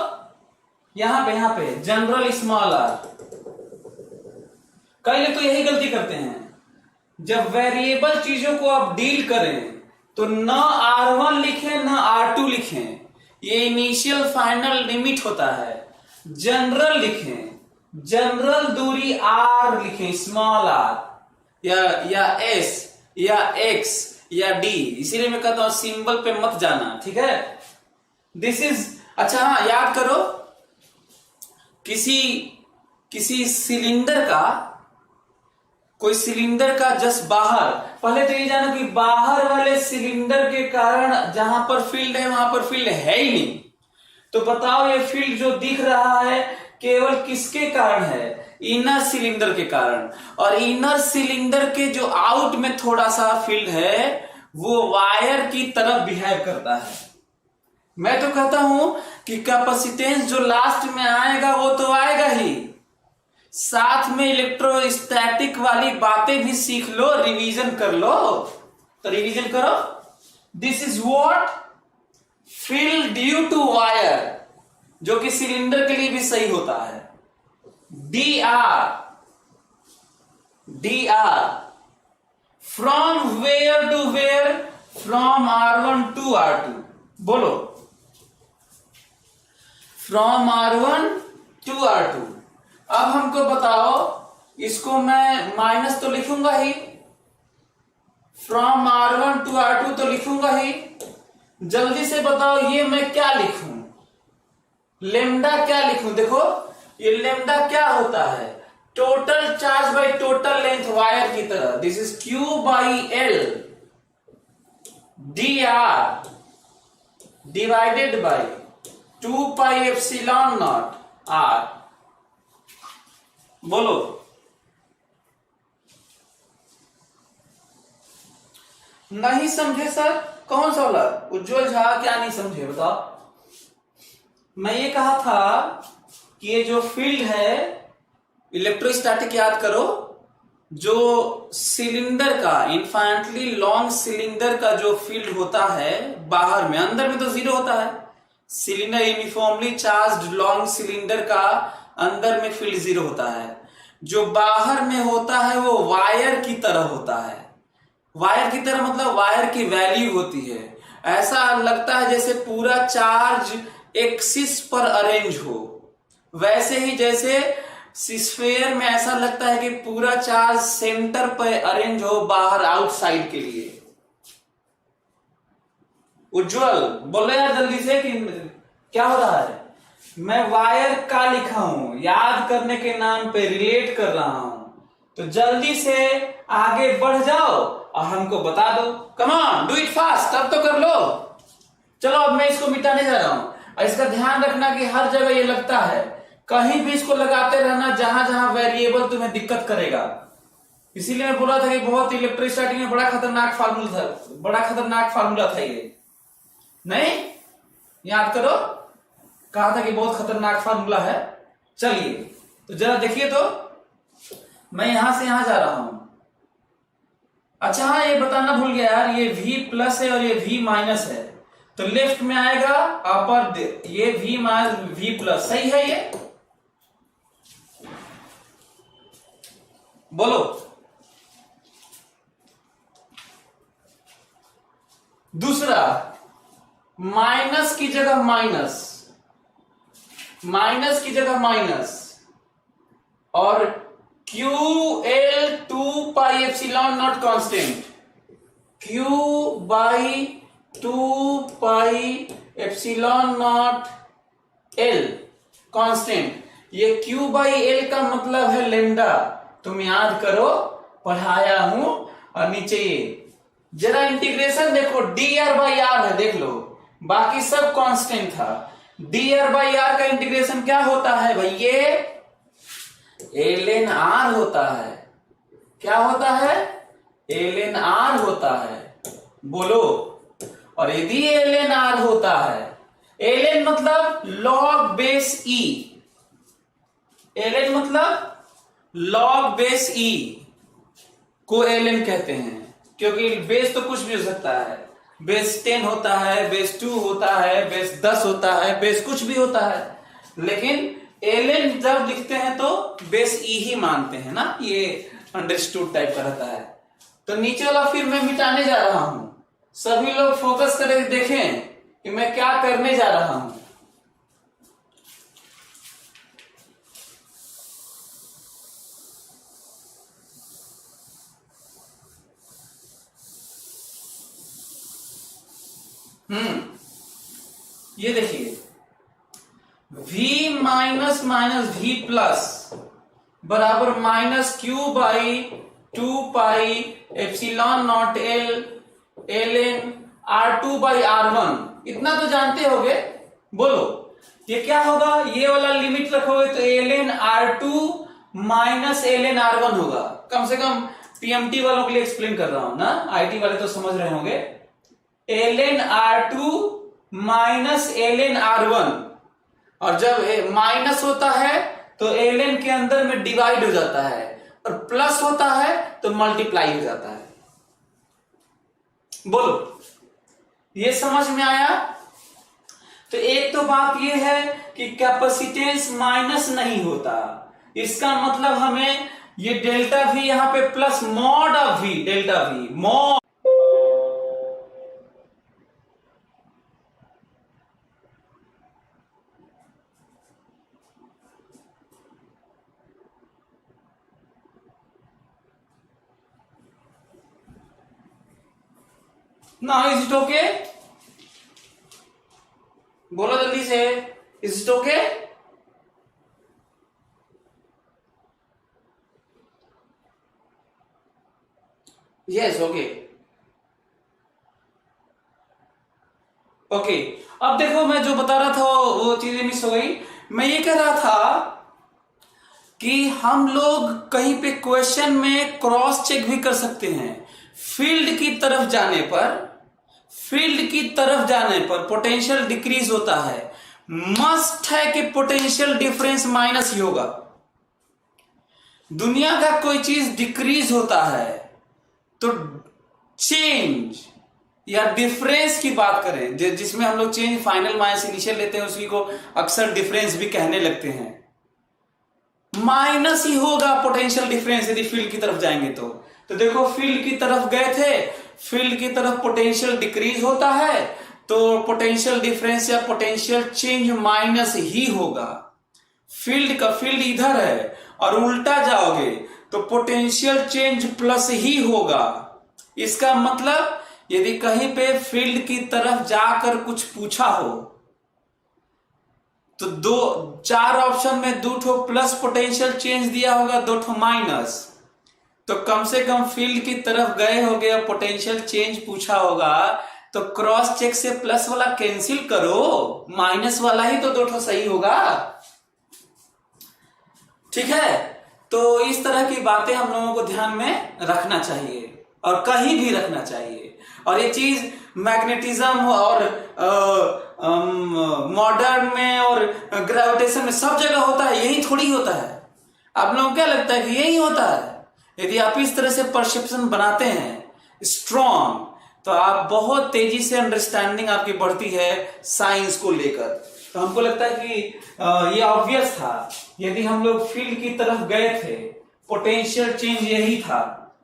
यहां पे जनरल स्मॉल आर। कई लोग तो यही गलती करते हैं, जब वेरिएबल चीजों को आप डील करें तो न R1 लिखें न R2 लिखें, ये इनिशियल फाइनल लिमिट होता है। जनरल लिखें, जनरल दूरी R लिखें, स्मॉल r, या S या X या D। इसीलिए मैं कहता हूं सिंबल पे मत जाना, ठीक है। दिस इज, अच्छा हाँ याद करो, किसी सिलेंडर का, कोई सिलेंडर का जस्ट बाहर, पहले तो ये जानो कि बाहर वाले सिलेंडर के कारण जहां पर फील्ड है वहां पर फील्ड है ही नहीं। तो बताओ ये फील्ड जो दिख रहा है केवल किसके कारण है? इनर सिलेंडर के कारण। और इनर सिलेंडर के जो आउट में थोड़ा सा फील्ड है वो वायर की तरफ बिहेव करता है। मैं तो कहता हूं कि कैपेसिटेंस जो लास्ट में आएगा वो तो आएगा ही, साथ में इलेक्ट्रोस्टैटिक वाली बातें भी सीख लो, रिवीजन कर लो। तो रिवीजन करो, this is what field due to wire, जो कि सिलेंडर के लिए भी सही होता है। dr from where to where, from R1 to R2। बोलो, फ्रॉम R1 टू R2। अब हमको बताओ, इसको मैं माइनस तो लिखूंगा ही, फ्रॉम R1 टू R2 तो लिखूंगा ही। जल्दी से बताओ ये मैं क्या लिखूं, लेमडा क्या लिखूं? देखो ये लेमडा क्या होता है, total charge by total length wire की तरह। This is Q by L dr divided by 2 pi epsilon not r। बोलो, नहीं समझे सर? कौन सा वाला? उज्जवल झा, क्या नहीं समझे बताओ। मैं ये कहा था कि ये जो फील्ड है इलेक्ट्रोस्टैटिक, याद करो, जो सिलेंडर का इन्फाइनेटली लॉन्ग सिलेंडर का जो फील्ड होता है बाहर में, अंदर में तो जीरो होता है। Cylinder uniformly charged long cylinder का अंदर में फील्ड जीरो होता है। जो बाहर में होता है वो वायर की तरह होता है। वायर की तरह मतलब वायर की वैल्यू होती है। ऐसा लगता है जैसे पूरा चार्ज एक्सिस पर अरेंज हो, वैसे ही जैसे स्फीयर में ऐसा लगता है कि पूरा चार्ज सेंटर पर अरेंज हो बाहर आउटसाइड के लिए। उज्जवल बोलो यार जल्दी से कि क्या हो रहा है। मैं वायर का लिखा हूं, याद करने के नाम पे रिलेट कर रहा हूं, तो जल्दी से आगे बढ़ जाओ और हमको बता दो। कम ऑन डू इट फास्ट, अब तो कर लो। चलो अब मैं इसको मिटाने जा रहा हूं और इसका ध्यान रखना कि हर जगह ये लगता है, कहीं भी इसको लगाते रहना जहां जहां वेरिएबल तुम्हें दिक्कत करेगा। इसीलिए मैं बोला था कि बहुत इलेक्ट्रोस्टैटिक में बड़ा खतरनाक फार्मूला था ये। नहीं याद करो, कहा था कि बहुत खतरनाक फार्मूला है। चलिए तो जरा देखिए, तो मैं यहां से यहां जा रहा हूं। अच्छा हाँ, ये बताना भूल गया यार, ये V प्लस है और ये V माइनस है, तो लेफ्ट में आएगा अपर, ये V माइनस V प्लस, सही है ये? बोलो। दूसरा, माइनस की जगह माइनस, माइनस की जगह माइनस, और QL 2 pi epsilon not constant, Q by 2 pi epsilon naught L constant. ये Q बाई L का मतलब है लेमडा, तुम याद करो, पढ़ाया हूं। और नीचे ये जरा इंटीग्रेशन देखो, dr बाई आर है, देख लो, बाकी सब कांस्टेंट था। dr बाई आर का इंटीग्रेशन क्या होता है भाई? ये ln r होता है। क्या होता है? ln r होता है। बोलो। और यदि ln r होता है, ln मतलब log बेस e, ln मतलब log बेस e को ln कहते हैं, क्योंकि बेस तो कुछ भी हो सकता है। बेस 10 होता है, बेस 2 होता है, बेस 10 होता है, बेस कुछ भी होता है, लेकिन ln जब लिखते हैं तो बेस e ही मानते हैं ना, ये अंडरस्टूड टाइप का रहता है। तो नीचे वाला फिर मैं मिटाने जा रहा हूं, सभी लोग फोकस करें, देखें कि मैं क्या करने जा रहा हूं। ये देखिए, V minus minus V plus बराबर minus Q by 2 pi epsilon naught L ln R2 by R1, इतना तो जानते होगे। बोलो ये क्या होगा? ये वाला लिमिट रखोगे तो ln R2 minus ln R1 होगा। कम से कम PMT वालों के लिए एक्सप्लेन कर रहा हूं ना, IT वाले तो समझ रहे होंगे। ln R2 minus ln R1, और जब माइनस होता है तो ln के अंदर में डिवाइड हो जाता है, और प्लस होता है तो मल्टीप्लाई हो जाता है। बोलो ये समझ में आया? तो एक तो बात ये है कि कैपेसिटेंस माइनस नहीं होता, इसका मतलब हमें ये डेल्टा V यहां पे plus mod of V, delta V mod. Now is it okay? बोलो जल्दी से, is it okay? Yes, okay. Okay, अब देखो मैं जो बता रहा था वो चीजें मिस हो गई। मैं ये कह रहा था कि हम लोग कहीं पे क्वेश्चन में क्रॉस चेक भी कर सकते हैं। फील्ड की तरफ जाने पर, फील्ड की तरफ जाने पर पोटेंशियल डिक्रीज होता है, मस्ट है कि पोटेंशियल डिफरेंस माइनस ही होगा। दुनिया का कोई चीज डिक्रीज होता है तो चेंज या डिफरेंस की बात करें, जिसमें हम लोग चेंज फाइनल माइनस इनिशियल लेते हैं, उसी को अक्सर डिफरेंस भी कहने लगते हैं। माइनस ही होगा पोटेंशियल डिफरेंस यदि फील्ड की तरफ जाएंगे तो देखो फील्ड की तरफ गए थे, फील्ड की तरफ पोटेंशियल डिक्रीज होता है तो पोटेंशियल डिफरेंस या पोटेंशियल चेंज माइनस ही होगा। फील्ड इधर है और उल्टा जाओगे तो पोटेंशियल चेंज प्लस ही होगा। इसका मतलब यदि कहीं पे फील्ड की तरफ जाकर कुछ पूछा हो तो 4 ऑप्शन में 2 ठो प्लस पोटेंशियल चेंज दिया होगा, 2 ठो माइनस, तो कम से कम फील्ड की तरफ गए होगे और पोटेंशियल चेंज पूछा होगा तो क्रॉस चेक से प्लस वाला कैंसिल करो, माइनस वाला ही तो 2 ठो सही होगा। ठीक है, तो इस तरह की बातें हम लोगों को ध्यान में रखना चाहिए और कहीं भी रखना चाहिए। और ये चीज मैग्नेटिज्म और मॉडर्न में और ग्रेविटेशन में सब जगह होता है, यही थोड़ी होता है। आप लोगों को क्या लगता है कि यही होता है? यदि आप इस तरह से परसेप्शन बनाते हैं स्ट्रॉन्ग तो आप बहुत तेजी से अंडरस्टैंडिंग आपकी बढ़ती है साइंस को लेकर। तो हमको लगता है कि ये ऑब्वियस था, यदि हम लोग फील्ड की तरफ गए थे पोटेंशियल चेंज यही था,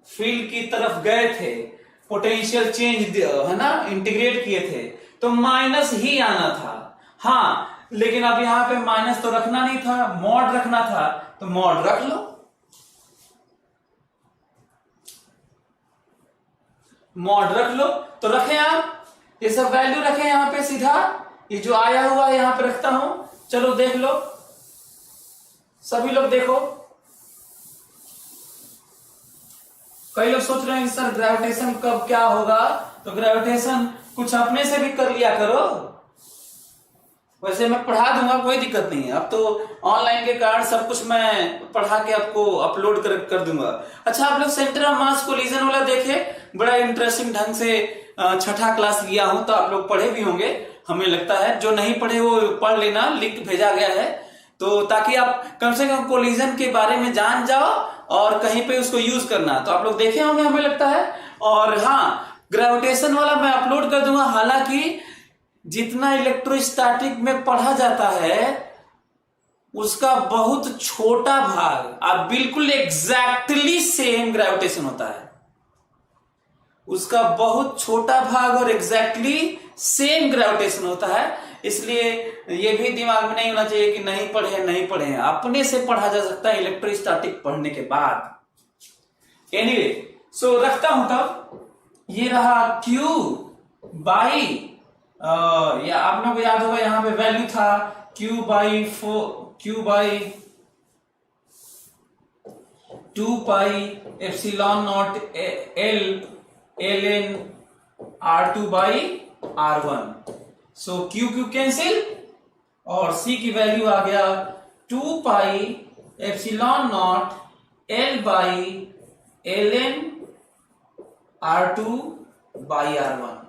फील्ड की तरफ गए थे पोटेंशियल चेंज है ना इंटीग्रेट किए थे तो माइनस ही आना था। हाँ, लेकिन अब यहां पे माइनस तो रखना नहीं था, मॉड रखना था, तो मॉड रख लो, मॉड रख लो। तो रखें आप, ये सब वैल्यू रखें यहां पे सीधा, ये जो आया हुआ है यहां पे रखता हूं, चलो देख लो, सभी लोग देखो। कई लोग सोच रहे हैं कि सर ग्रेविटेशन कब क्या होगा, तो ग्रेविटेशन कुछ अपने से भी कर लिया करो, वैसे मैं पढ़ा दूंगा, कोई दिक्कत नहीं है। अब तो ऑनलाइन के कारण सब कुछ मैं पढ़ा के आपको अपलोड कर दूंगा। अच्छा, आप लोग सेंटर ऑफ मास कोलिजन वाला देखे, बड़ा इंटरेस्टिंग ढंग से 6ठा क्लास लिया हूं तो आप लोग पढ़े भी होंगे हमें लगता है। जो नहीं पढ़े वो पढ़ लेना, लिंक भेजा गया है, तो ताकि आप कम से कम कोलिजन के बारे में जान जाओ और कहीं पे उसको यूज करना। तो आप लोग देखे होंगे हमें लगता है। और हाँ, ग्रेविटेशन वाला मैं अपलोड कर दूंगा। हालांकि जितना इलेक्ट्रोस्टैटिक में पढ़ा जाता है उसका बहुत छोटा भाग, आप बिल्कुल एग्जैक्टली सेम ग्रेविटेशन होता है, उसका बहुत छोटा भाग और एग्जैक्टली सेम ग्रेविटेशन होता है। इसलिए ये भी दिमाग में नहीं होना चाहिए कि नहीं पढ़े, अपने से पढ़ा जा सकता है इलेक्ट्रोस्टैटिक पढ़ने के बाद। एनीवे, सो रखता हूं तब, ये रहा Q बाई, या आप लोगों को याद होगा यहां पे वैल्यू था Q by 2 pi epsilon not ln R2 by R1। So Q cancel और C की वैल्यू आ गया 2 pi epsilon naught L by ln R2 by R1।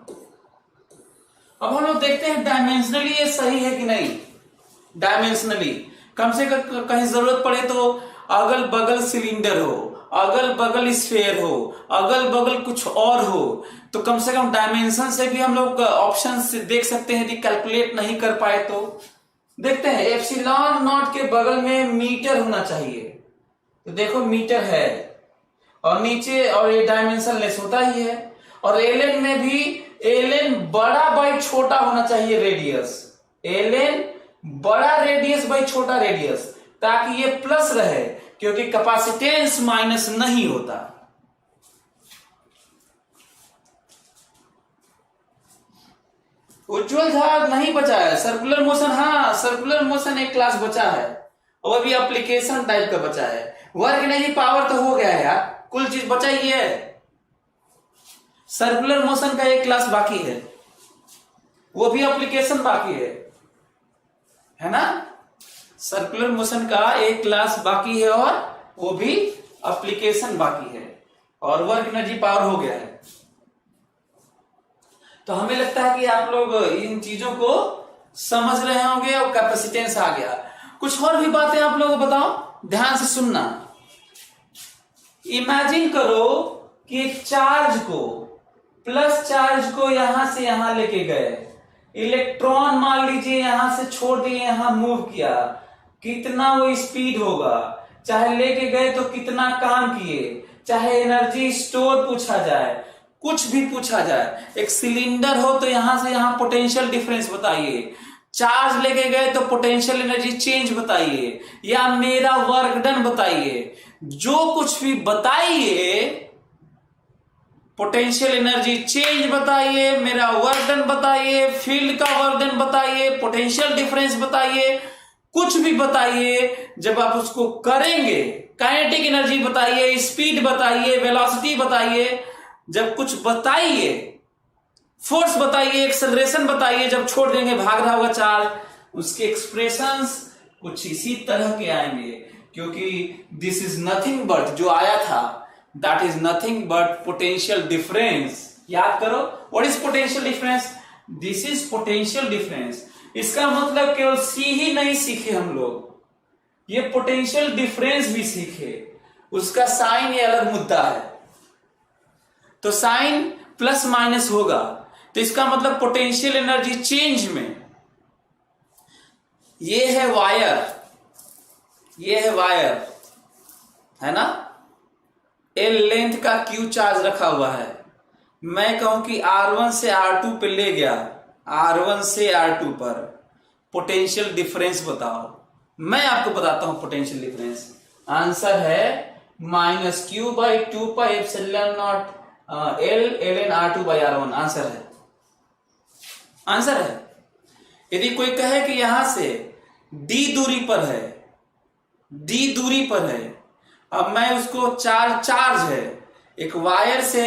अब हम लोग देखते हैं डायमेंशनली ये सही है कि नहीं। डायमेंशनली कम से कम कहीं जरूरत पड़े तो अगल बगल सिलेंडर हो, अगल बगल स्फीयर हो, अगल बगल कुछ और हो, तो कम से कम डायमेंशन से भी हम लोग ऑप्शन से देख सकते हैं। यदि कैलकुलेट नहीं कर पाए तो देखते हैं, एप्सिलॉन नॉट के बगल में मीटर होना चाहिए, तो देखो मीटर है और नीचे, और ये डायमेंशन लेस होता ही है। और एलएन में भी एलएन बड़ा बाई छोटा होना चाहिए रेडियस, एलएन बड़ा रेडियस बाई छोटा रेडियस, ताकि ये प्लस रहे, क्योंकि कैपेसिटेंस माइनस नहीं होता। उज्ज्वल झा नहीं बचा है। सर्कुलर मोशन, हाँ सर्कुलर मोशन एक क्लास बचा है, वो भी एप्लीकेशन टाइप का बचा है। वर्क एनर्जी पावर तो हो गया है यार, कुल चीज बचा ही है। सर्कुलर मोशन का एक क्लास बाकी है, वो भी एप्लीकेशन बाकी है ना। सर्कुलर मोशन का एक क्लास बाकी है और वो भी एप्लीकेशन बाकी है, और वर्क एनर्जी पावर हो गया है। तो हमें लगता है कि आप लोग इन चीजों को समझ रहे होंगे और कैपेसिटेंस आ गया। कुछ और भी बातें आप लोगों को बताओ, ध्यान से सुनना। इमेजिन करो कि एक चार्ज को, प्लस चार्ज को यहां से यहां लेके गए, इलेक्ट्रॉन मान लीजिए यहां से छोड़ दिए, यहां मूव किया, कितना वो स्पीड होगा, चाहे लेके गए तो कितना काम किए, चाहे एनर्जी स्टोर पूछा जाए, कुछ भी पूछा जाए। एक सिलेंडर हो तो यहां से यहां पोटेंशियल डिफरेंस बताइए, चार्ज लेके गए तो पोटेंशियल एनर्जी चेंज बताइए, या मेरा वर्क डन बताइए, जो कुछ भी बताइए, पोटेंशियल एनर्जी चेंज बताइए, मेरा वर्क डन बताइए, फील्ड का वर्क डन बताइए, पोटेंशियल डिफरेंस बताइए, कुछ भी बताइए। जब आप उसको करेंगे, काइनेटिक एनर्जी बताइए, स्पीड बताइए, वेलोसिटी बताइए, जब कुछ बताइए, फोर्स बताइए, एक्सेलरेशन बताइए, जब छोड़ देंगे भाग रहा होगा चार्ज, उसके एक्सप्रेशंस कुछ इसी तरह के आएंगे, क्योंकि दिस इज नथिंग बट, जो आया था that is nothing but potential difference. याद करो, what is potential difference? This is potential difference. इसका मतलब केवल सी ही नहीं सीखे हम लोग, ये पोटेंशियल डिफरेंस भी सीखे, उसका साइन ये अलग मुद्दा है। तो साइन प्लस माइनस होगा, तो इसका मतलब पोटेंशियल एनर्जी चेंज में, ये है वायर, ये है वायर, है ना, एल लेंथ का क्यू चार्ज रखा हुआ है। मैं कहूं कि R1 से R2 पे ले गया, R1 से R2 पर पोटेंशियल डिफरेंस बताओ। मैं आपको बताता हूं पोटेंशियल डिफरेंस। आंसर है -q/2πε0 L ln R2/R1। Answer है, आंसर है। यदि कोई कहे कि यहां से d दूरी पर है, d दूरी पर है, अब मैं उसको चार्ज है, एक वायर से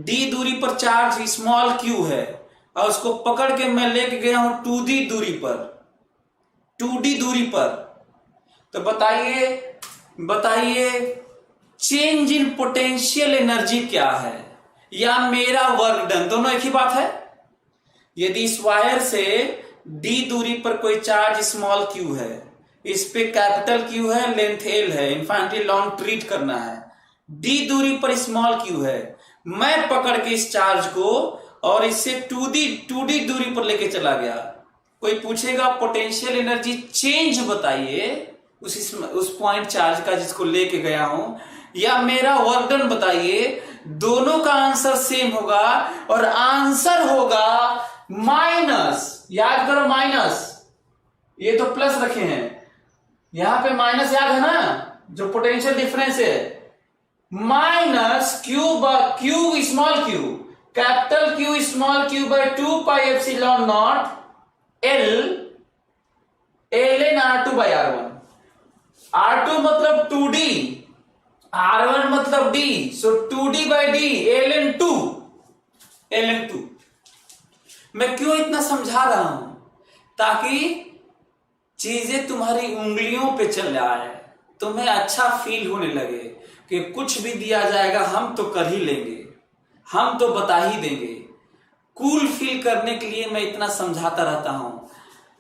d दूरी पर चार्ज स्मॉल q है, और उसको पकड़ के मैं लेके गया हूं 2d दूरी पर, 2d दूरी पर, तो बताइए चेंज इन पोटेंशियल एनर्जी क्या है, या मेरा वर्क डन, दोनों एक ही बात है। यदि इस वायर से d दूरी पर कोई चार्ज स्मॉल q है, इस पे कैपिटल Q है, लेंथ L है, इन्फिनिटली लॉन्ग ट्रीट करना है, d दूरी पर स्मॉल q है, मैं पकड़ के इस चार्ज को और इससे 2d दूरी पर लेके चला गया, कोई पूछेगा पोटेंशियल एनर्जी चेंज बताइए उस पॉइंट चार्ज का जिसको लेके गया हूं, या मेरा वर्क डन बताइए, दोनों का आंसर सेम होगा, और आंसर होगा माइनस। याद करो माइनस, ये तो प्लस रखे हैं, यहां पे माइनस याद है ना, जो पोटेंशियल डिफरेंस है, minus Q small Q, capital Q small q by 2πε0 L ln R2/R1। R2 मतलब 2D, R1 मतलब D, सो 2D/D ln 2। मैं क्यों इतना समझा रहा हूं? ताकि चीजें तुम्हारी उंगलियों पे चल जाए, तुम्हें अच्छा फील होने लगे कि कुछ भी दिया जाएगा हम तो कर ही लेंगे, हम तो बता ही देंगे। कूल फील करने के लिए मैं इतना समझाता रहता हूं।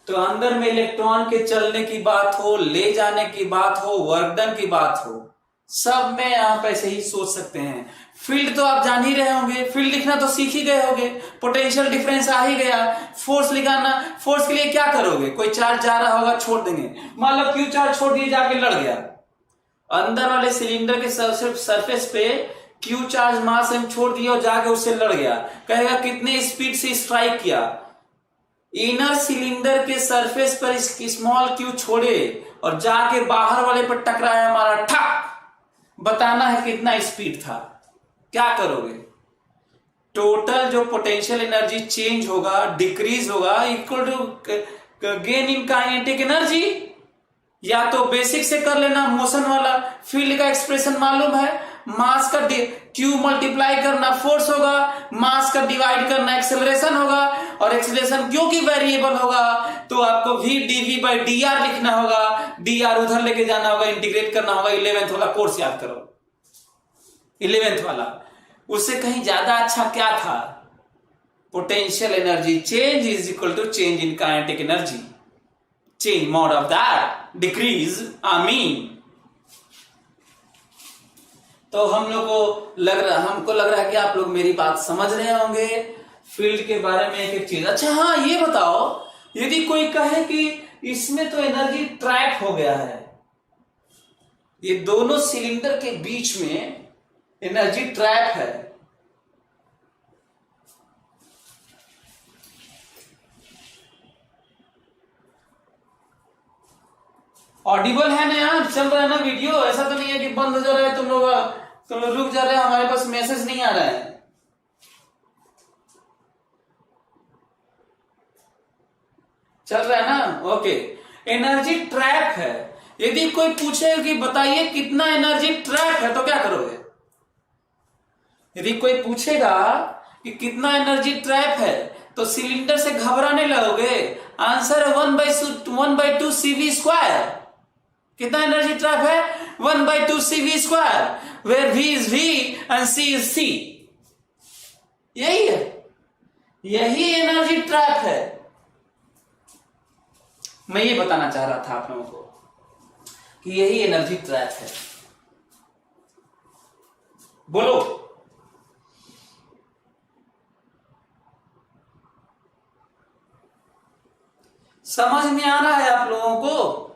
तो अंदर में इलेक्ट्रॉन के चलने की बात हो, ले जाने की बात हो, वर्क डन की बात हो, सब में आप ऐसे ही सोच सकते हैं। फील्ड तो आप जान ही रहे होंगे, फील्ड लिखना तो सीख ही गए होंगे, पोटेंशियल डिफरेंस आ ही गया, फोर्स लिखाना, फोर्स के लिए क्या करोगे, कोई चार्ज जा रहा होगा छोड़ देंगे, मान लो क्यू चार्ज छोड़ दिए जाके लड़ गया, अंदर वाले सिलेंडर के सरफेस पे क्यू चार्ज मास एम छोड़ दिया और जाके उससे लड़ गया, कहेगा कितने स्पीड से स्ट्राइक किया, इनर सिलेंडर के सरफेस पर स्मॉल क्यू छोड़े और जाके बाहर वाले पर टकराया, हमारा ठक, बताना है कितना स्पीड था। क्या करोगे? टोटल जो पोटेंशियल एनर्जी चेंज होगा, डिक्रीज होगा, equal to gain in kinetic energy. या तो बेसिक से कर लेना, मोशन वाला फील्ड का एक्सप्रेशन मालूम है, मास का क्यू मल्टीप्लाई करना फोर्स होगा, मास का डिवाइड करना एक्सेलरेशन होगा, और एक्सेलरेशन क्योंकि वेरिएबल होगा तो आपको v dv/dr लिखना होगा, dr उधर लेके जाना होगा, इंटीग्रेट करना होगा। 11th वाला कोर्स याद करो, 11th वाला, उससे कहीं ज्यादा अच्छा क्या था? Potential energy change is equal to change in kinetic energy, change mode of that decrease, तो हमको लग रहा है कि आप लोग मेरी बात समझ रहे होंगे फील्ड के बारे में एक एक चीज। अच्छा हाँ, ये बताओ, यदि कोई कहे कि इसमें तो एनर्जी ट्रैप हो गया है, ये दोनों सिलेंडर के बीच में एनर्जी ट्रैप है, ऑडिबल है ना यार? चल रहा है ना वीडियो? ऐसा तो नहीं है कि बंद हो जा रहा है, तुम लोग रुक जा रहे हैं, हमारे पास मैसेज नहीं आ रहा है। चल रहा है ना? ओके। एनर्जी ट्रैप है। यदि कोई पूछे कि बताइए कितना एनर्जी ट्रैप है, तो क्या करोगे? यदि कोई पूछेगा कि कितना एनर्जी ट्रैप है, तो सिलेंडर से घबराने लगोगे? आंसर है 1/2 CV स्क्वायर। कितना एनर्जी ट्रैप है? 1/2 CV square, where V is V and C is C। यही है, यही एनर्जी ट्रैप है। मैं ये बताना चाह रहा था आप लोगों को कि यही एनर्जी ट्रैप है। बोलो। समझ में आ रहा है आप लोगों को?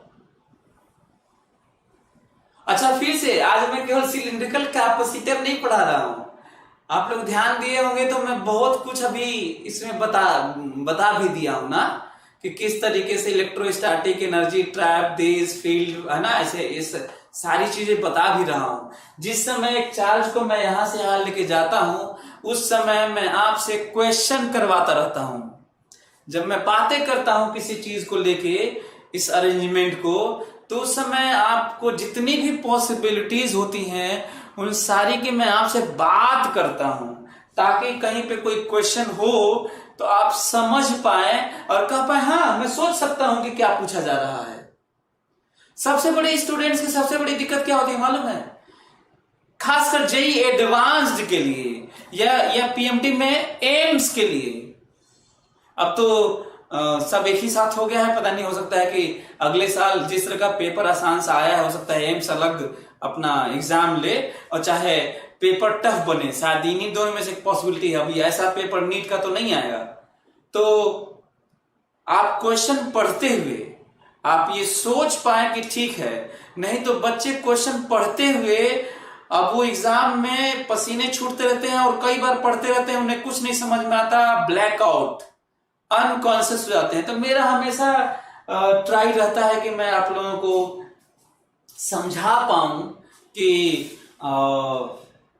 अच्छा, फिर से आज मैं केवल सिलिंड्रिकल कैपेसिटर नहीं पढ़ा रहा हूं। आप लोग ध्यान दिए होंगे तो मैं बहुत कुछ अभी इसमें बता भी दिया हूं ना, कि किस तरीके से electrostatic energy trap this field है ना, ऐसे इस सारी चीजें बता भी रहा हूं। जिस समय एक चार्ज को मैं यहां से यहां लेके जाता हूं, उस समय मैं आपसे क्वेश्चन करवाता रहता हूं। जब मैं बातें करता हूं किसी चीज को लेके, इस अरेंजमेंट को, तो उस समय आपको जितनी भी पॉसिबिलिटीज होती हैं, उन सारी की मैं आपसे बात करता हूं, ताकि कहीं पे कोई क्वेश्चन हो तो आप समझ पाए और कह पाए हाँ मैं सोच सकता हूं कि क्या पूछा जा रहा है। सबसे बड़े स्टूडेंट्स की सबसे बड़ी दिक्कत क्या होती है मालूम है? खासकर जेई एडवांस्ड के लिए या पीएमटी में एम्स के लिए। अब तो सब एक ही साथ हो गया है, पता नहीं, हो सकता है कि अगले साल जिस तरह का पेपर आसान सा आया है, हो सकता है एम्स अलग अपना एग्जाम ले, और चाहे पेपर टफ बने, शायद इन्हीं दोनों में से एक पॉसिबिलिटी है। अभी ऐसा पेपर नीट का तो नहीं आएगा। तो आप क्वेश्चन पढ़ते हुए आप ये सोच पाए कि ठीक है, नहीं तो बच्चे क्वेश्चन पढ़ते हुए अब वो एग्जाम में पसीने छूटते रहते हैं और कई बार पढ़ते रहते हैं, उन्हें कुछ नहीं समझ में आता, ब्लैकआउट, अनकॉन्शियस हो जाते हैं। तो मेरा हमेशा ट्राई रहता है कि मैं आप लोगों को समझा पाऊं कि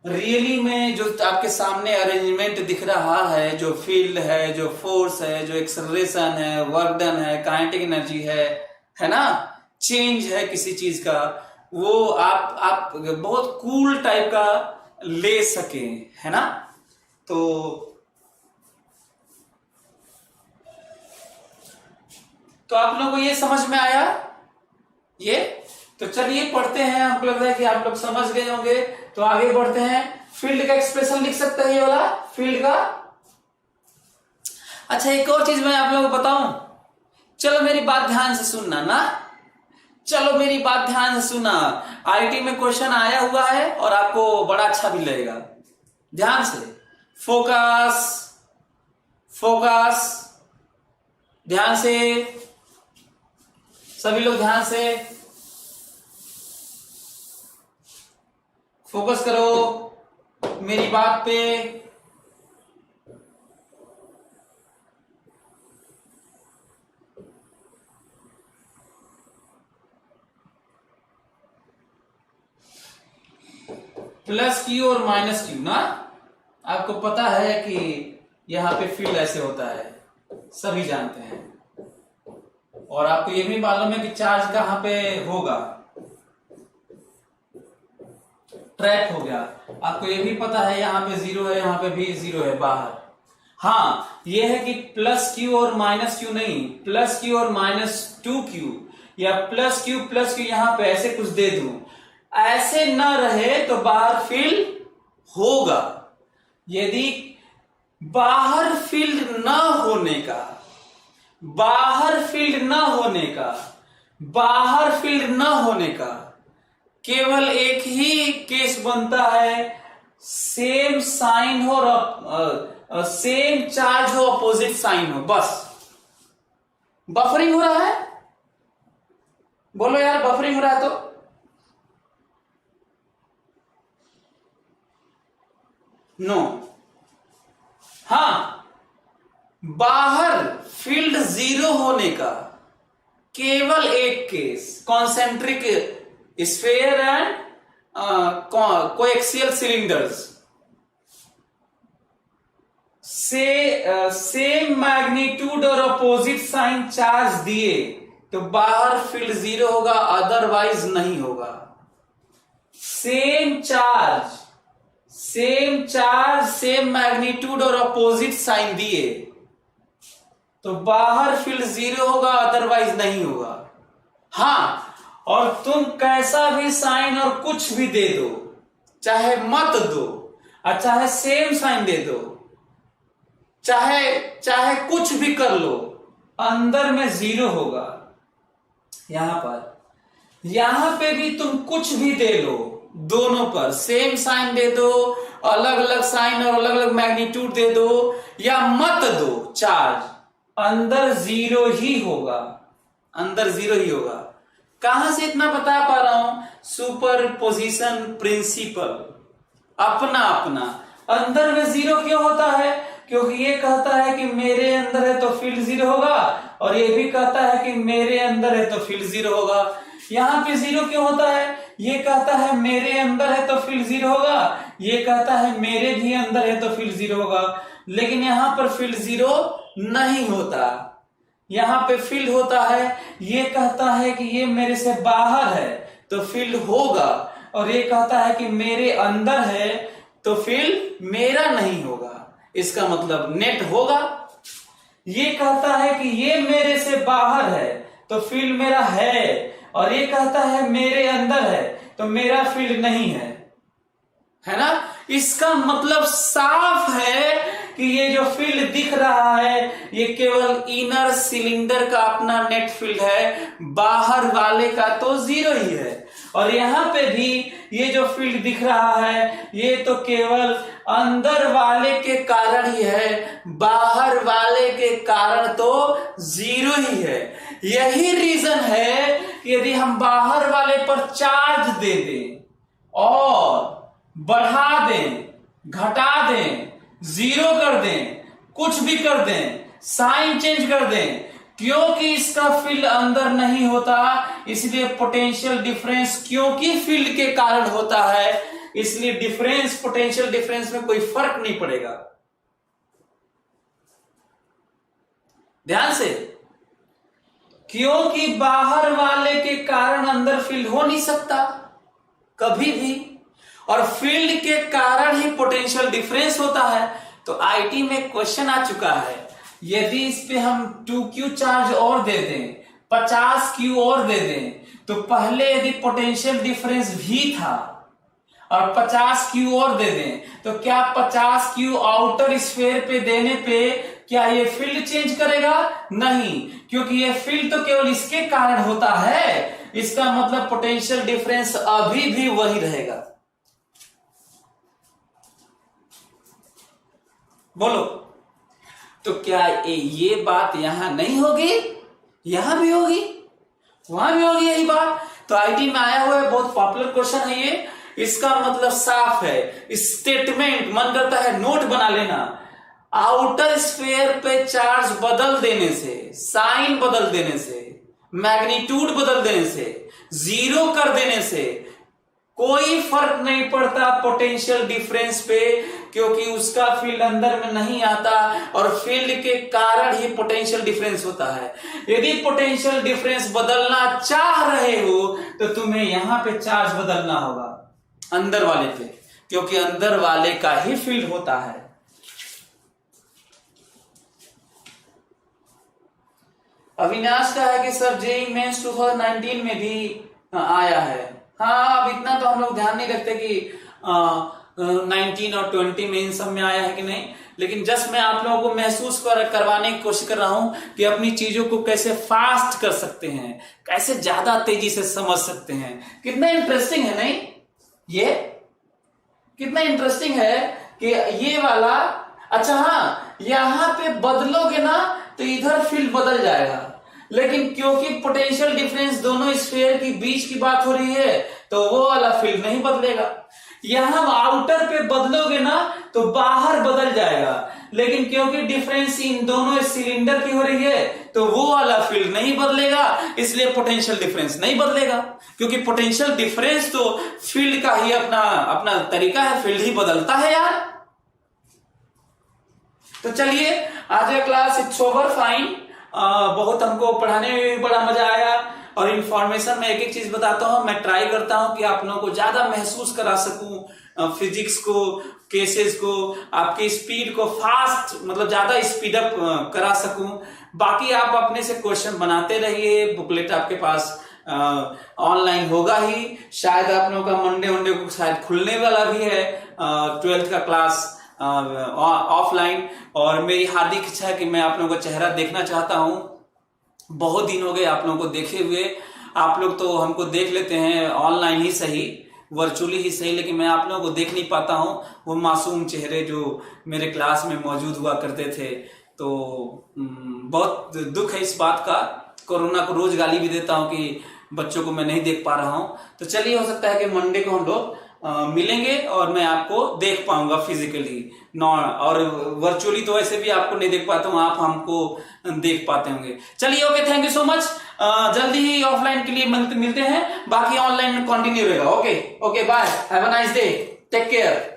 रियली में जो आपके सामने अरेंजमेंट दिख रहा है, जो फील्ड है, जो फोर्स है, जो एक्सेलरेशन है, वर्क डन है, काइनेटिक एनर्जी है ना, चेंज है किसी चीज का, वो आप बहुत कूल टाइप का ले सके, है ना। तो आप लोगों को ये समझ में आया? ये तो चलिए पढ़ते हैं। हमको लग रहा है कि आप लोग समझ गए होंगे, तो आगे बढ़ते हैं। फील्ड का एक्सप्रेशन लिख सकते हैं, ये वाला फील्ड का। अच्छा, एक और चीज मैं आप लोगों को बताऊं, चलो मेरी बात ध्यान से सुनना ना, चलो मेरी बात ध्यान से सुनना। आईटी में क्वेश्चन आया हुआ है और आपको बड़ा अच्छा भी लगेगा। ध्यान से फोकस, फोकस, ध्यान से, सभी लोग ध्यान से फोकस करो मेरी बात पे। प्लस क्यू और माइनस क्यू ना, आपको पता है कि यहां पे फील्ड ऐसे होता है, सभी जानते हैं। और आपको ये भी मालूम है कि चार्ज कहां पे होगा, ट्रैप हो गया। आपको ये भी पता है यहाँ पे 0 है, यहाँ पे भी 0 है बाहर। हाँ, ये है कि प्लस क्यू और माइनस क्यू नहीं, प्लस क्यू और -2q या प्लस क्यू यहाँ पे ऐसे कुछ दे दूं, ऐसे ना रहे तो बाहर फील्ड होगा। यदि बाहर फील्ड ना होने का, बाहर फील्ड ना होने का, बाहर फील्ड ना होने का केवल एक ही केस बनता है, सेम साइन हो और सेम चार्ज हो, अपोजिट साइन हो, बस। बफरिंग हो रहा है, बोलो यार बफरिंग हो रहा है तो नो। हाँ, बाहर फील्ड जीरो होने का केवल एक case, concentric sphere and coaxial cylinders, same magnitude और अपोजिट साइन चार्ज दिए तो बाहर फील्ड जीरो होगा, अदरवाइज नहीं होगा। सेम चार्ज, सेम मैग्नीट्यूड और अपोजिट साइन दिए तो बाहर फील्ड जीरो होगा, अदरवाइज नहीं होगा। हाँ, और तुम कैसा भी साइन और कुछ भी दे दो, चाहे मत दो और चाहे सेम साइन दे दो, चाहे कुछ भी कर लो, अंदर में जीरो होगा। यहां पे भी तुम कुछ भी दे लो, दोनों पर सेम साइन दे दो, अलग अलग साइन और अलग अलग मैग्नीट्यूड दे दो या मत दो चार्ज, अंदर जीरो ही होगा, अंदर जीरो ही होगा। कहां से इतना बता पा रहा हूं? सुपरपोजिशन प्रिंसिपल, अपना अपना। अंदर में जीरो क्यों होता है? क्योंकि ये कहता है कि मेरे अंदर है तो फील्ड जीरो होगा, और ये भी कहता है कि मेरे अंदर है तो फील्ड जीरो होगा। यहां पे जीरो क्यों होता है? ये कहता है मेरे अंदर है तो फील्ड जीरो होगा, ये कहता है मेरे भी अंदर है तो फील्ड जीरो होगा। लेकिन यहां पर फील्ड जीरो नहीं होता, यहां पे फील्ड होता है। ये कहता है कि ये मेरे से बाहर है तो फील्ड होगा, और ये कहता है कि मेरे अंदर है तो फील्ड मेरा नहीं होगा। इसका मतलब नेट होगा। ये कहता है कि ये मेरे से बाहर है तो फील्ड मेरा है, और ये कहता है मेरे अंदर है तो मेरा फील्ड नहीं है ना। इसका मतलब साफ है कि ये जो फील्ड दिख रहा है ये केवल इनर सिलेंडर का अपना नेट फील्ड है, बाहर वाले का तो जीरो ही है। और यहां पे भी ये जो फील्ड दिख रहा है ये तो केवल अंदर वाले के कारण ही है, बाहर वाले के कारण तो जीरो ही है। यही रीजन है कि यदि हम बाहर वाले पर चार्ज दे दें और बढ़ा दें, घटा दें, जीरो कर दें, कुछ भी कर दें, साइन चेंज कर दें, क्योंकि इसका फील्ड अंदर नहीं होता, इसलिए पोटेंशियल डिफरेंस क्योंकि फील्ड के कारण होता है, इसलिए डिफरेंस, पोटेंशियल डिफरेंस में कोई फर्क नहीं पड़ेगा। ध्यान से, क्योंकि बाहर वाले के कारण अंदर फील्ड हो नहीं सकता कभी भी, और फील्ड के कारण ही पोटेंशियल डिफरेंस होता है। तो आईटी में क्वेश्चन आ चुका है, यदि इस पे हम 2q चार्ज और दे दें, 50q और दे दें, तो पहले यदि पोटेंशियल डिफरेंस भी था और 50q और दे दें, तो क्या 50q आउटर स्फीयर पे देने पे क्या ये फील्ड चेंज करेगा? नहीं, क्योंकि ये फील्ड तो केवल इसके कारण होता है। इसका मतलब पोटेंशियल डिफरेंस अभी भी वही रहेगा। बोलो, तो क्या ये बात यहां नहीं होगी? यहां भी होगी, वहां भी होगी यही बात। तो आईटी में आया हुआ है, बहुत पॉपुलर क्वेश्चन है ये। इसका मतलब साफ है, स्टेटमेंट मन करता है नोट बना लेना। आउटर स्फीयर पे चार्ज बदल देने से, साइन बदल देने से, मैग्नीट्यूड बदल देने से, जीरो कर देने से कोई फर्क नहीं पड़ता पोटेंशियल डिफरेंस पे, क्योंकि उसका फील्ड अंदर में नहीं आता और फील्ड के कारण ही पोटेंशियल डिफरेंस होता है। यदि पोटेंशियल डिफरेंस बदलना चाह रहे हो तो तुम्हें यहां पे चार्ज बदलना होगा अंदर वाले पे, क्योंकि अंदर वाले का ही फील्ड होता है। अविनाश का है कि सर जेईई मेंस 2019 में भी आया है। हाँ, अब इतना तो हम लोग ध्यान नहीं रखते कि 19 और 20 में इन सब में आया है कि नहीं, लेकिन जस्ट मैं आप लोगों को महसूस करवाने की कोशिश कर रहा हूं कि अपनी चीजों को कैसे फास्ट कर सकते हैं, कैसे ज्यादा तेजी से समझ सकते हैं। कितना इंटरेस्टिंग है नहीं ये, कितना इंटरेस्टिंग है कि ये वाला, अच्छा हाँ यहां पे बदलोगे ना तो इधर फील्ड बदल जाएगा, लेकिन क्योंकि पोटेंशियल डिफरेंस दोनों स्फीयर की बीच की बात हो रही है तो वो वाला फील्ड नहीं बदलेगा। यहां आउटर पे बदलोगे ना तो बाहर बदल जाएगा, लेकिन क्योंकि डिफरेंस इन दोनों सिलेंडर की हो रही है तो वो वाला फील्ड नहीं बदलेगा, इसलिए पोटेंशियल डिफरेंस नहीं बदलेगा। क्योंकि पोटेंशियल डिफरेंस तो फील्ड का ही अपना अपना तरीका है, फील्ड ही बदलता है यार। तो चलिए आज का क्लास इट्स ओवर, फाइन। बहुत हमको पढ़ाने में भी बड़ा मजा आया और इंफॉर्मेशन में एक एक चीज बताता हूं, मैं ट्राई करता हूं कि आप लोगों को ज्यादा महसूस करा सकूं फिजिक्स को, केसेस को, आपकी स्पीड को फास्ट मतलब ज्यादा स्पीड अप करा सकूं। बाकी आप अपने से क्वेश्चन बनाते रहिए, बुकलेट आपके पास ऑनलाइन होगा ही, शायद आप लोगों का मंडे को शायद खुलने वाला भी है 12th का क्लास ऑफलाइन। और मेरी हार्दिक इच्छा है कि मैं आप लोगों का चेहरा देखना चाहता हूं। बहुत दिन हो गए आप लोगों को देखे हुए, आप लोग तो हमको देख लेते हैं ऑनलाइन ही सही, वर्चुअली ही सही, लेकिन मैं आप लोगों को देख नहीं पाता हूं वो मासूम चेहरे जो मेरे क्लास में मौजूद हुआ करते थे। तो बहुत दुख है इस बात का। कोरोना को रोज गाली भी देता हूं कि बच्चों को मैं नहीं देख पा रहा हूं। तो चलिए हो सकता है कि मंडे को हम लोग मिलेंगे और मैं आपको देख पाऊंगा फिजिकली, और वर्चुअली तो वैसे भी आपको नहीं देख पाता हूं, आप हमको देख पाते होंगे। चलिए okay, thank you so much. जल्दी ही ऑफलाइन के लिए मिलते हैं, बाकी ऑनलाइन कंटिन्यू रहेगा। Okay bye, have a nice day, take care.